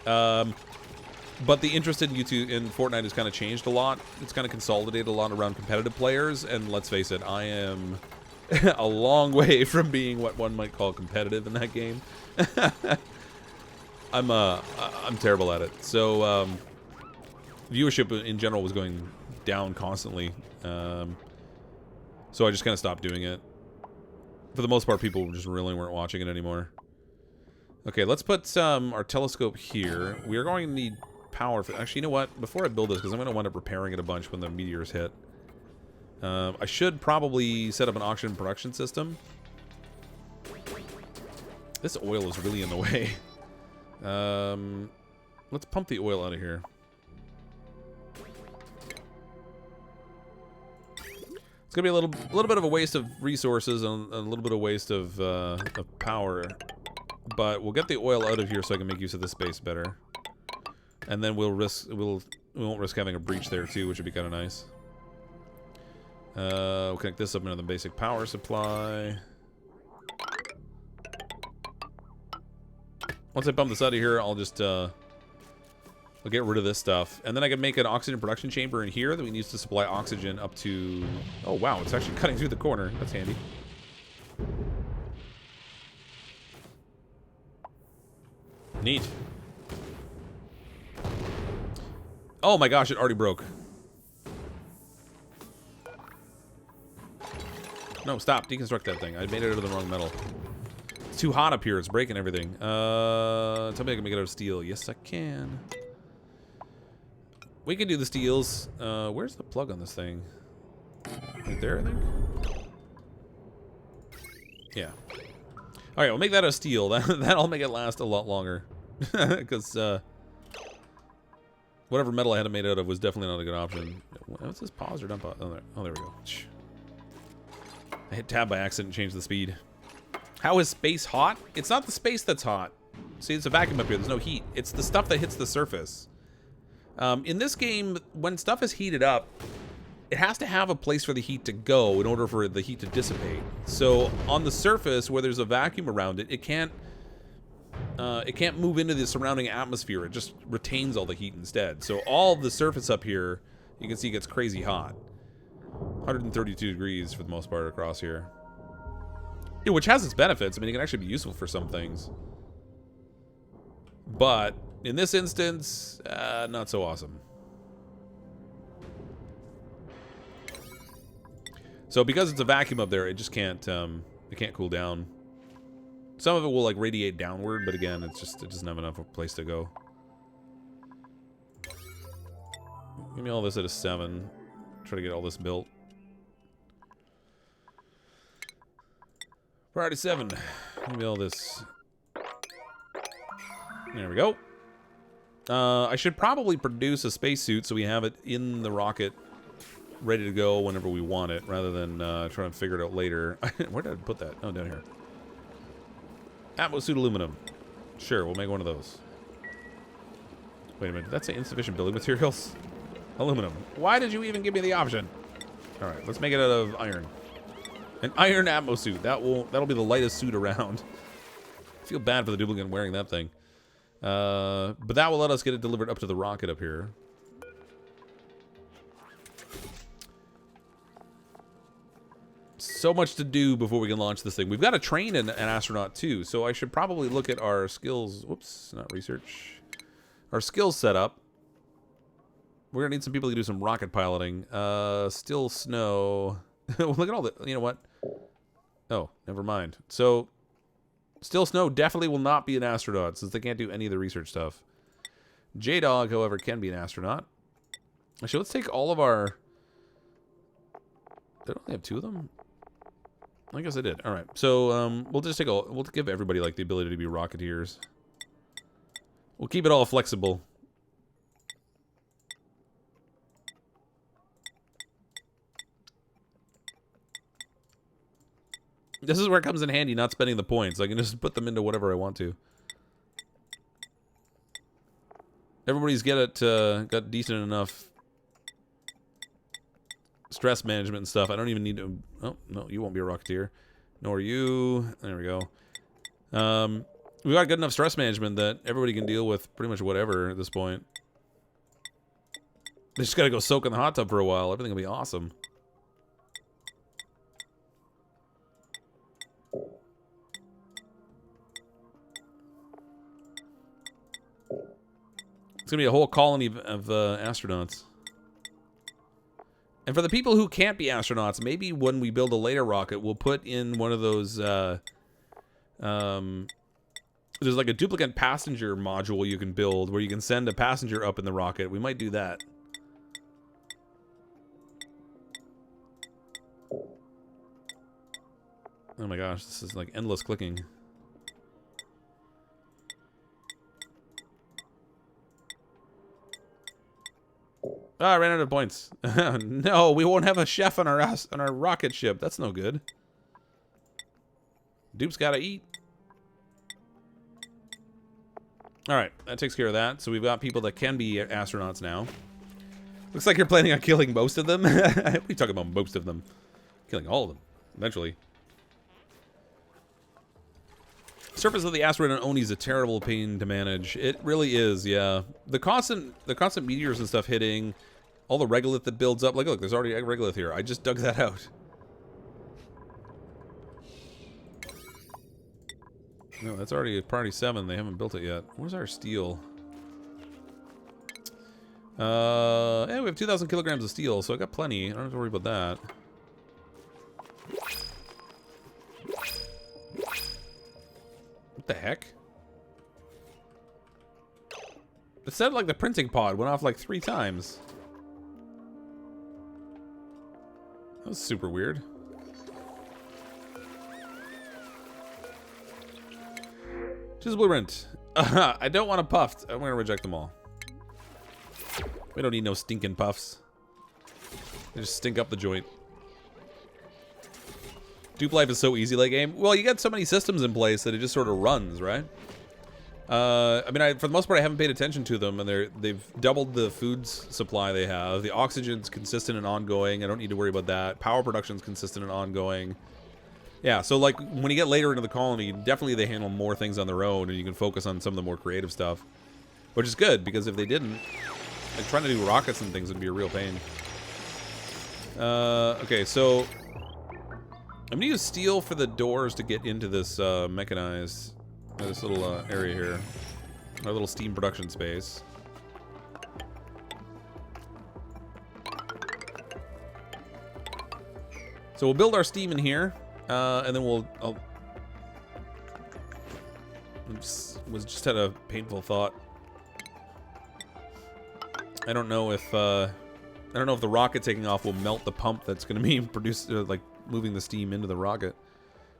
But the interest in YouTube in Fortnite has kind of changed a lot. It's kind of consolidated a lot around competitive players, and let's face it, I am a long way from being what one might call competitive in that game. I'm terrible at it. So viewership in general was going down constantly. So I just kind of stopped doing it. For the most part, people just really weren't watching it anymore. Okay, let's put our telescope here. We are going to need power for... Actually, you know what? Before I build this, because I'm going to wind up repairing it a bunch when the meteors hit. I should probably set up an oxygen production system. This oil is really in the way. Let's pump the oil out of here. It's gonna be a little bit of a waste of resources and a little bit of waste of power, but we'll get the oil out of here so I can make use of this space better. And then we won't risk having a breach there too, which would be kind of nice. We'll connect this up into the basic power supply. Once I pump this out of here, I'll just I'll get rid of this stuff, and then I can make an oxygen production chamber in here that we can use to supply oxygen up to... Oh wow, it's actually cutting through the corner. That's handy. Neat. Oh my gosh, it already broke. No, stop. Deconstruct that thing. I made it out of the wrong metal. It's too hot up here. It's breaking everything. Tell me I can make it out of steel. Yes, I can. We can do the steels. Where's the plug on this thing? Right there, I think? Yeah. Alright, we'll make that out of steel. That'll make it last a lot longer. Because, whatever metal I had it made out of was definitely not a good option. What's this? Pause or dump? Oh, there we go. I hit tab by accident and changed the speed. How is space hot? It's not the space that's hot. See, it's a vacuum up here. There's no heat. It's the stuff that hits the surface. In this game, when stuff is heated up, it has to have a place for the heat to go in order for the heat to dissipate. So on the surface, where there's a vacuum around it, it can't move into the surrounding atmosphere. It just retains all the heat instead. So all of the surface up here, you can see, gets crazy hot. 132 degrees for the most part across here. Yeah, which has its benefits. I mean, it can actually be useful for some things. But in this instance, not so awesome. So because it's a vacuum up there, it just can't it can't cool down. Some of it will like radiate downward, but again, it doesn't have enough of a place to go. Give me all this at a 7. Try to get all this built. Priority 7. Give me all this. There we go. I should probably produce a spacesuit so we have it in the rocket ready to go whenever we want it, rather than trying to figure it out later. Where did I put that? Oh, down here. Atmosuit aluminum. Sure, we'll make one of those. Wait a minute, did that say insufficient building materials? Aluminum. Why did you even give me the option? Alright, let's make it out of iron. An iron atmosuit. That'll be the lightest suit around. I feel bad for the duplicant wearing that thing. But that will let us get it delivered up to the rocket up here. So much to do before we can launch this thing. We've got to train an astronaut too, so I should probably look at our skills. Whoops, not research. Our skills setup. We're gonna need some people to do some rocket piloting. Still snow. Look at all the. You know what? Oh, never mind. So, still snow definitely will not be an astronaut since they can't do any of the research stuff. J-Dog, however, can be an astronaut. Actually, let's take all of our. Did I only have 2 of them? I guess I did. All right, so we'll just take we'll give everybody like the ability to be rocketeers. We'll keep it all flexible. This is where it comes in handy, not spending the points. I can just put them into whatever I want to. Everybody's got decent enough stress management and stuff. I don't even need to... Oh, no, you won't be a rocketeer. Nor you. There we go. We've got good enough stress management that everybody can deal with pretty much whatever at this point. They just gotta go soak in the hot tub for a while. Everything will be awesome. It's gonna be a whole colony of astronauts. And for the people who can't be astronauts, maybe when we build a later rocket, we'll put in one of those, there's like a duplicant passenger module you can build where you can send a passenger up in the rocket. We might do that. Oh my gosh, this is like endless clicking. Ah, I ran out of points. No, we won't have a chef on our rocket ship. That's no good. Dupe's gotta eat. Alright, that takes care of that. So we've got people that can be astronauts now. Looks like you're planning on killing most of them. What are you talking about, most of them? Killing all of them, eventually. Surface of the asteroid on Oni is a terrible pain to manage. It really is, yeah. The constant meteors and stuff hitting, all the regolith that builds up. Like, look, there's already a regolith here. I just dug that out. No, that's already priority 7. They haven't built it yet. Where's our steel? Yeah, we have 2,000 kilograms of steel, so I got plenty. I don't have to worry about that. What the heck? It sounded like the printing pod went off like 3 times. That was super weird. Choose a blueprint. I don't want a puffed. I'm going to reject them all. We don't need no stinking puffs. They just stink up the joint. Dupe life is so easy late game. Well, you got so many systems in place that it just sort of runs, right? I mean, for the most part, I haven't paid attention to them, and they've doubled the food supply they have. The oxygen's consistent and ongoing. I don't need to worry about that. Power production's consistent and ongoing. Yeah, so like when you get later into the colony, definitely they handle more things on their own, and you can focus on some of the more creative stuff, which is good because if they didn't, like trying to do rockets and things would be a real pain. Okay, so I'm gonna use steel for the doors to get into this mechanized, this little area here, our little steam production space. So we'll build our steam in here, and then just had a painful thought. I don't know if the rocket taking off will melt the pump that's going to be produced, like moving the steam into the rocket.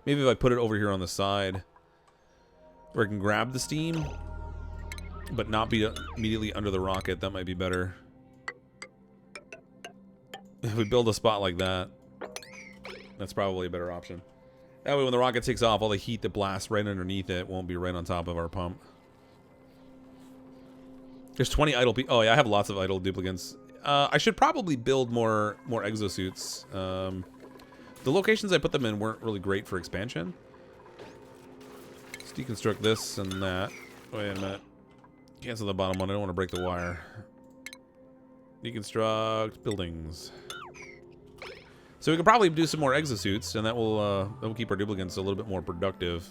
Maybe if I put it over here on the side, where I can grab the steam, but not be immediately under the rocket, that might be better. If we build a spot like that, that's probably a better option. That way when the rocket takes off, all the heat that blasts right underneath it won't be right on top of our pump. There's 20 idle oh yeah, I have lots of idle duplicants. I should probably build more exosuits. The locations I put them in weren't really great for expansion. Let's deconstruct this and that. Wait a minute. Cancel the bottom one. I don't want to break the wire. Deconstruct buildings. So we can probably do some more exosuits, and that will keep our duplicants a little bit more productive.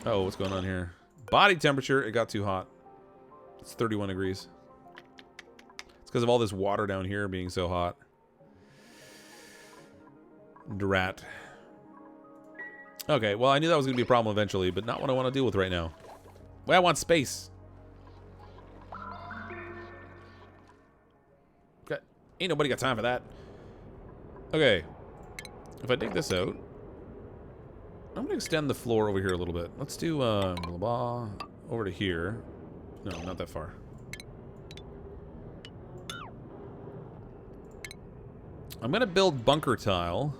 Oh, what's going on here? Body temperature, it got too hot. It's 31 degrees. It's because of all this water down here being so hot. Drat. Okay, well, I knew that was going to be a problem eventually, but not what I want to deal with right now. Well, I want space. Ain't nobody got time for that. Okay. If I dig this out, I'm going to extend the floor over here a little bit. Let's do, blah, blah, over to here. No, not that far. I'm going to build bunker tile.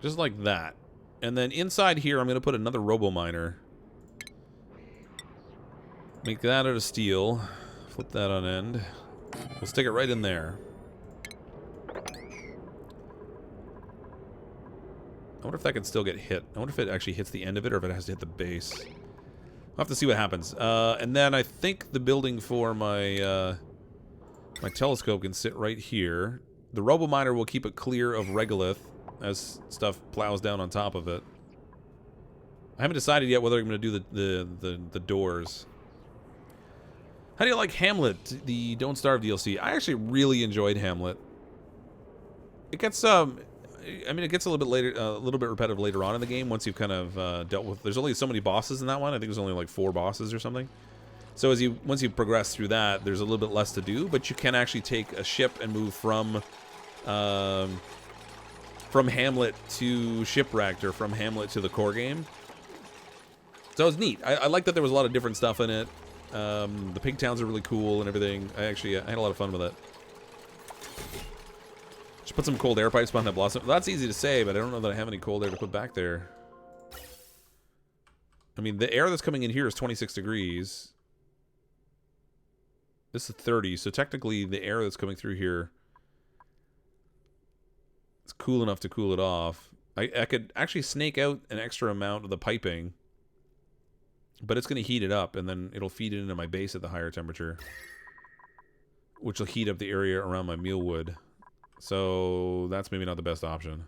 Just like that. And then inside here, I'm going to put another Robo Miner. Make that out of steel. Flip that on end. We'll stick it right in there. I wonder if that can still get hit. I wonder if it actually hits the end of it or if it has to hit the base. I'll have to see what happens. And then I think the building for my my telescope can sit right here. The Robo Miner will keep it clear of regolith as stuff plows down on top of it. I haven't decided yet whether I'm going to do the doors. How do you like Hamlet, the Don't Starve DLC? I actually really enjoyed Hamlet. It gets I mean, it gets a little bit later, a little bit repetitive later on in the game once you've kind of dealt with. There's only so many bosses in that one. I think there's only like 4 bosses or something. So once you progress through that, there's a little bit less to do, but you can actually take a ship and move from Hamlet to Shipwrecked or from Hamlet to the core game. So it's neat. I like that there was a lot of different stuff in it. The pig towns are really cool and everything. I had a lot of fun with it. Just put some cold air pipes behind that blossom. That's easy to say, but I don't know that I have any cold air to put back there. I mean, the air that's coming in here is 26 degrees. This is 30, so technically the air that's coming through here is cool enough to cool it off. I could actually snake out an extra amount of the piping, but it's going to heat it up, and then it'll feed it into my base at the higher temperature, which will heat up the area around my mealwood. So that's maybe not the best option.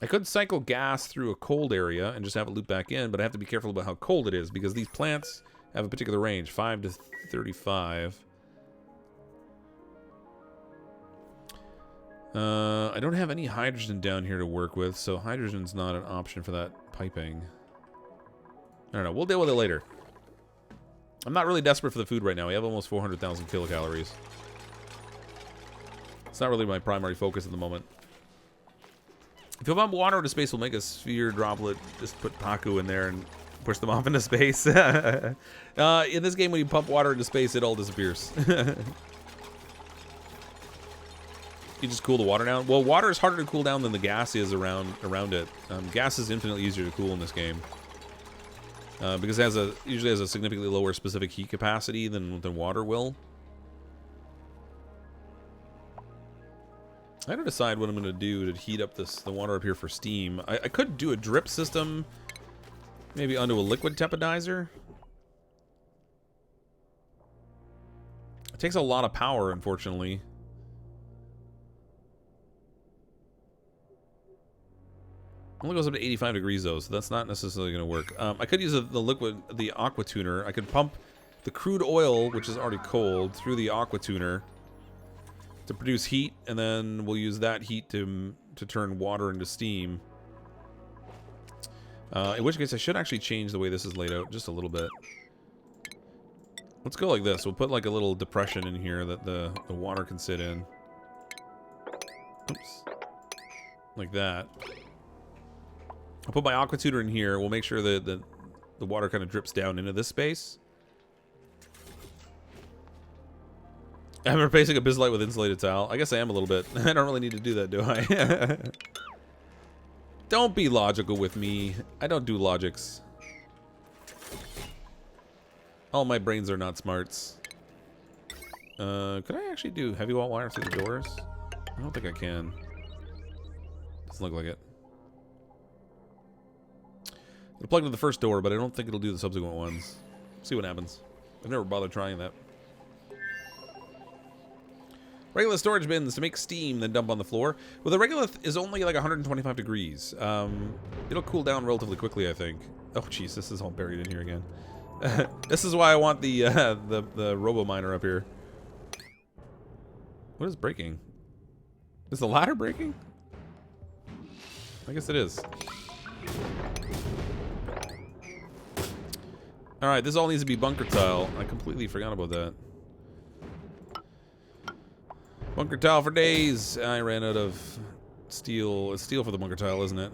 I could cycle gas through a cold area and just have it loop back in, but I have to be careful about how cold it is because these plants have a particular range, 5 to 35. I don't have any hydrogen down here to work with, so hydrogen's not an option for that piping. I don't know. We'll deal with it later. I'm not really desperate for the food right now. We have almost 400,000 kilocalories. It's not really my primary focus at the moment. If you pump water into space, we'll make a sphere droplet. Just put Paku in there and push them off into space. In this game, when you pump water into space, it all disappears. You just cool the water down. Well, water is harder to cool down than the gas is around it. Gas is infinitely easier to cool in this game because it usually has a significantly lower specific heat capacity than water will. I gotta decide what I'm gonna do to heat up the water up here for steam. I could do a drip system, maybe onto a liquid tepodizer. It takes a lot of power, unfortunately. Only goes up to 85 degrees though, so that's not necessarily going to work. I could use the aqua tuner. I could pump the crude oil, which is already cold, through the aqua tuner to produce heat, and then we'll use that heat to turn water into steam. In which case, I should actually change the way this is laid out just a little bit. Let's go like this. We'll put like a little depression in here that the water can sit in. Oops. Like that. I'll put my aqua tuner in here. We'll make sure that the water kind of drips down into this space. I'm replacing a bizlight with insulated tile. I guess I am a little bit. I don't really need to do that, do I? Don't be logical with me. I don't do logics. All my brains are not smarts. Could I actually do heavy wall wire through the doors? I don't think I can. Doesn't look like it. It plugged into the first door, but I don't think it'll do the subsequent ones. See what happens. I've never bothered trying that. Regolith storage bins to make steam, then dump on the floor. Well, the Regolith is only like 125 degrees. It'll cool down relatively quickly, I think. Oh, jeez, this is all buried in here again. This is why I want the Robo Miner up here. What is breaking? Is the ladder breaking? I guess it is. Alright, this all needs to be bunker tile. I completely forgot about that. Bunker tile for days. I ran out of steel. It's steel for the bunker tile, isn't it?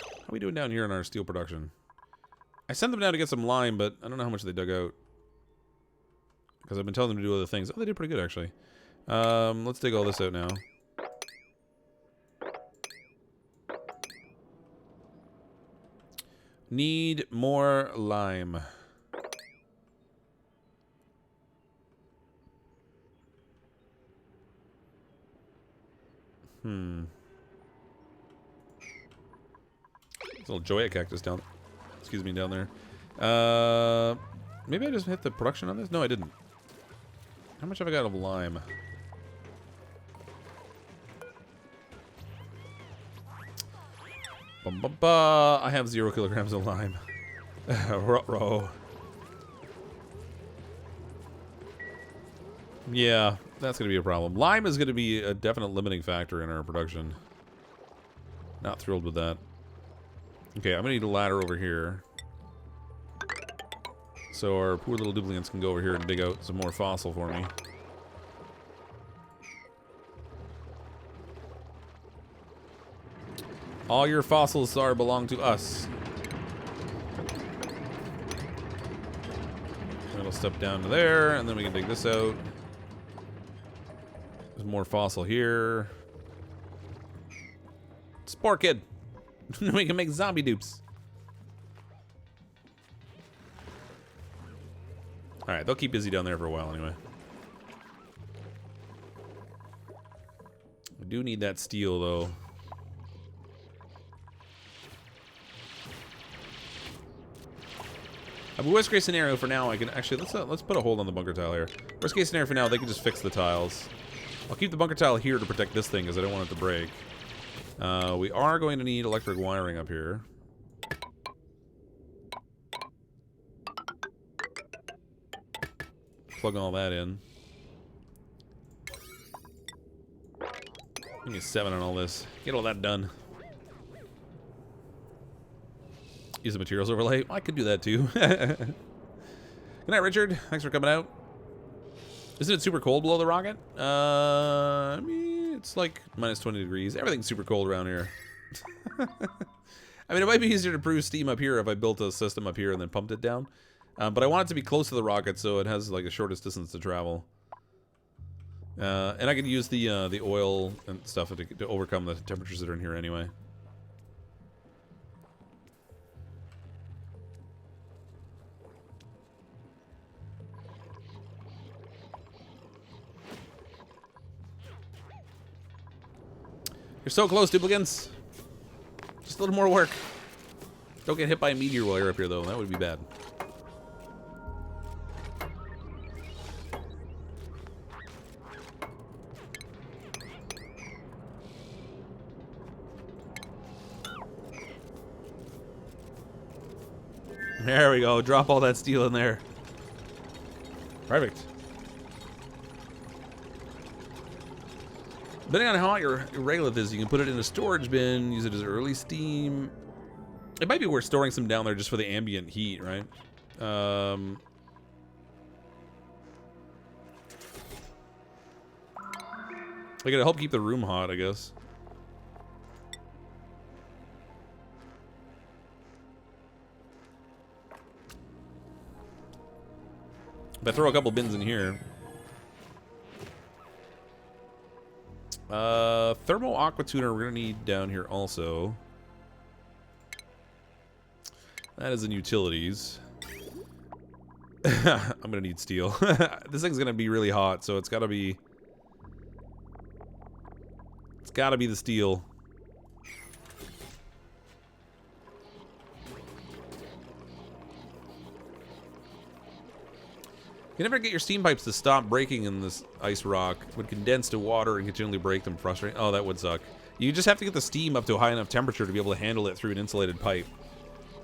How are we doing down here in our steel production? I sent them down to get some lime, but I don't know how much they dug out. Because I've been telling them to do other things. Oh, they did pretty good, actually. Let's dig all this out now. Need more lime. There's a little Joya cactus down. Excuse me, down there. Maybe I just hit the production on this? No, I didn't. How much have I got of lime? Bum, bum, ba. I have 0 kilograms of lime. Ruh-roh. Yeah, that's going to be a problem. Lime is going to be a definite limiting factor in our production. Not thrilled with that. Okay, I'm going to need a ladder over here. So our poor little duplicants can go over here and dig out some more fossil for me. All your fossils belong to us. It'll step down to there, and then we can dig this out. There's more fossil here. Spore Kid. We can make zombie dupes. Alright, they'll keep busy down there for a while anyway. We do need that steel, though. Worst case scenario for now, I can actually let's put a hold on the bunker tile here. Worst case scenario for now, they can just fix the tiles. I'll keep the bunker tile here to protect this thing because I don't want it to break. We are going to need electric wiring up here. Plug all that in. Give me 7 on all this. Get all that done. Use the materials overlay. I could do that too. Good night, Richard. Thanks for coming out. Isn't it super cold below the rocket? I mean, it's like minus 20 degrees. Everything's super cold around here. I mean, it might be easier to brew steam up here if I built a system up here and then pumped it down. But I want it to be close to the rocket so it has like the shortest distance to travel. And I could use the oil and stuff to overcome the temperatures that are in here anyway. You're so close, duplicants. Just a little more work. Don't get hit by a meteor while you're up here, though. That would be bad. There we go. Drop all that steel in there. Perfect. Depending on how hot your regolith is, you can put it in a storage bin, use it as early steam. It might be worth storing some down there just for the ambient heat, right? Like it'll help keep the room hot, I guess. If I throw a couple bins in here. Thermo aqua tuner we're gonna need down here also. That is in utilities. I'm gonna need steel. This thing's gonna be really hot, so it's gotta be the steel. You never get your steam pipes to stop breaking in this ice rock. It would condense to water and continually break them. Frustrating. Oh, that would suck. You just have to get the steam up to a high enough temperature to be able to handle it through an insulated pipe.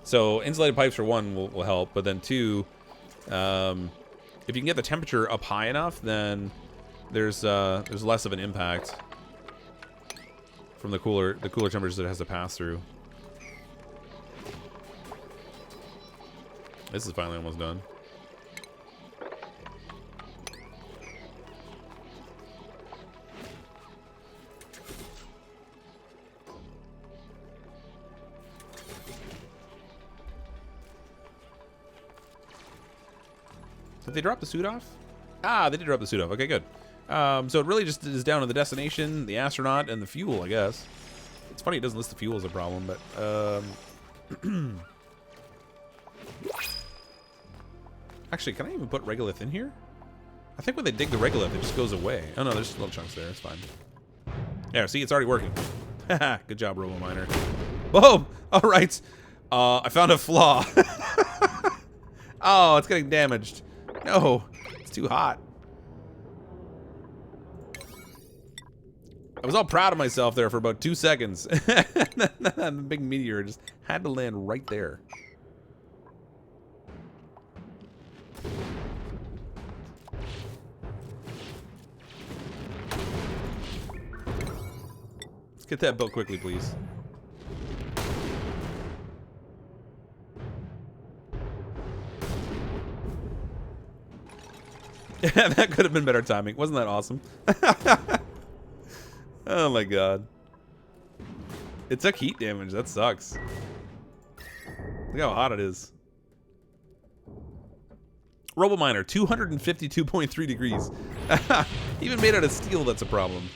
So insulated pipes for one will help, but then two, if you can get the temperature up high enough, then there's less of an impact from the cooler temperatures that it has to pass through. This is finally almost done. Did they drop the suit off? Ah, they did drop the suit off. Okay, good. So it really just is down to the destination, the astronaut, and the fuel, I guess. It's funny it doesn't list the fuel as a problem, but... Actually, can I even put regolith in here? I think when they dig the regolith, it just goes away. Oh, no, there's little chunks there. It's fine. There, see, it's already working. Haha, good job, Robo Miner. Boom! All right. I found a flaw. Oh, it's getting damaged. No, it's too hot. I was all proud of myself there for about 2 seconds. The big meteor just had to land right there. Let's get that built quickly, please. Yeah, that could have been better timing. Wasn't that awesome? Oh my god. It took heat damage. That sucks. Look how hot it is. Robo Miner, 252.3 degrees. Even made out of steel, that's a problem.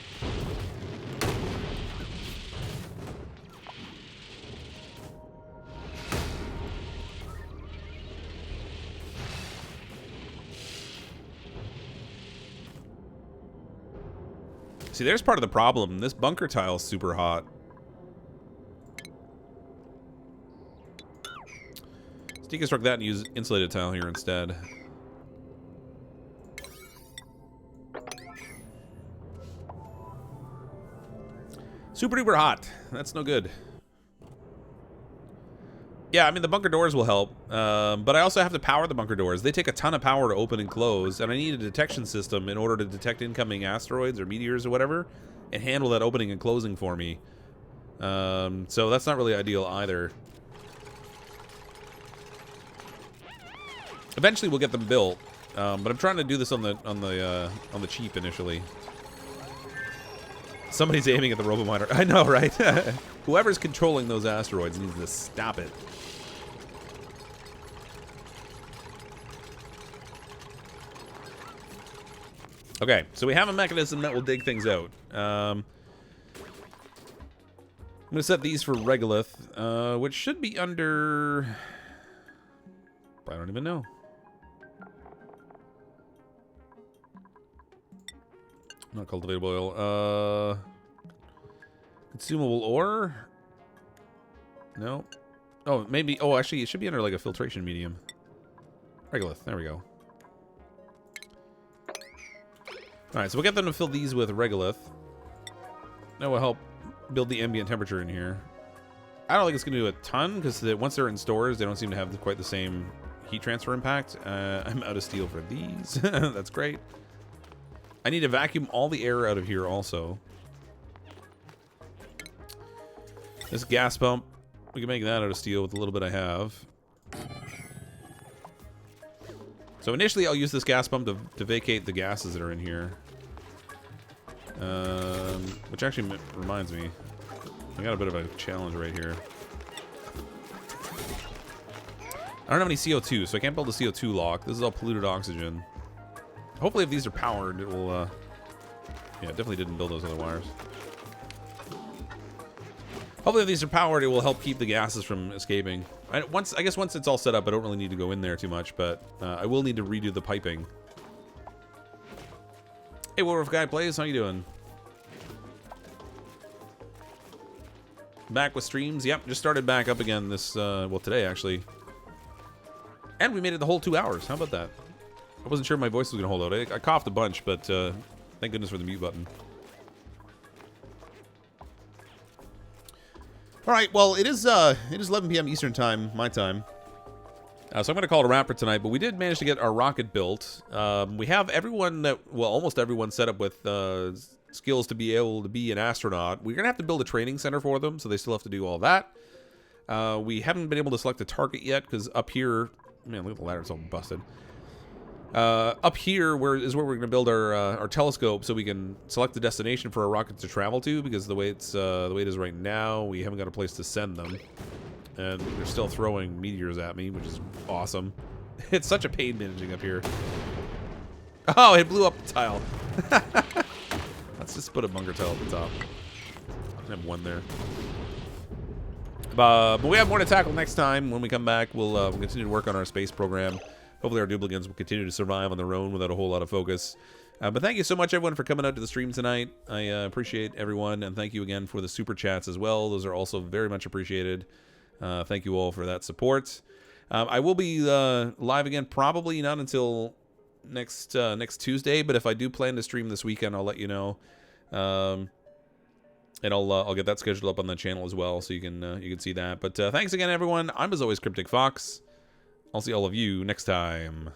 See, there's part of the problem. This bunker tile is super hot. Let's deconstruct that and use insulated tile here instead. Super duper hot. That's no good. Yeah, I mean, the bunker doors will help, but I also have to power the bunker doors. They take a ton of power to open and close, and I need a detection system in order to detect incoming asteroids or meteors or whatever, and handle that opening and closing for me. So that's not really ideal either. Eventually, we'll get them built, but I'm trying to do this on the cheap initially. Somebody's aiming at the Robo Miner. I know, right? Whoever's controlling those asteroids needs to stop it. Okay, so we have a mechanism that will dig things out. I'm going to set these for regolith, which should be under... I don't even know. Not cultivatable oil. Consumable ore? No. Oh, maybe... Oh, actually, it should be under, like, a filtration medium. Regolith. There we go. Alright, so we'll get them to fill these with regolith. That will help build the ambient temperature in here. I don't think it's going to do a ton, because once they're in stores, they don't seem to have quite the same heat transfer impact. I'm out of steel for these. That's great. I need to vacuum all the air out of here also. This gas pump, we can make that out of steel with the little bit I have. So initially I'll use this gas pump to vacate the gases that are in here. Which actually reminds me, I got a bit of a challenge right here. I don't have any CO2, so I can't build a CO2 lock. This is all polluted oxygen. Hopefully if these are powered, it will, yeah, definitely didn't build those other wires. Hopefully if these are powered, it will help keep the gases from escaping. I guess once it's all set up, I don't really need to go in there too much, but I will need to redo the piping. Hey, Wolf Guy Plays, how you doing? Back with streams? Yep, just started back up again this, well, today, actually. And we made it the whole 2 hours. How about that? I wasn't sure my voice was going to hold out. I coughed a bunch, but thank goodness for the mute button. All right, well, it is 11 p.m. Eastern time, my time. So I'm going to call it a wrap for tonight, but we did manage to get our rocket built. We have everyone almost everyone set up with skills to be able to be an astronaut. We're going to have to build a training center for them, so they still have to do all that. We haven't been able to select a target yet, because up here, man, look at the ladder, it's all busted. Up here is where we're going to build our telescope, so we can select the destination for our rockets to travel to. Because the way it is right now, we haven't got a place to send them, and they're still throwing meteors at me, which is awesome. It's such a pain managing up here. Oh, it blew up the tile. Let's just put a bunker tile at the top. I have one there. But we have more to tackle next time. When we come back, we'll continue to work on our space program. Hopefully our duplicants will continue to survive on their own without a whole lot of focus. But thank you so much, everyone, for coming out to the stream tonight. I appreciate everyone, and thank you again for the super chats as well. Those are also very much appreciated. Thank you all for that support. I will be live again, probably not until next Tuesday, but if I do plan to stream this weekend, I'll let you know. And I'll get that scheduled up on the channel as well, so you can see that. But thanks again, everyone. I'm as always CrypticFox. I'll see all of you next time.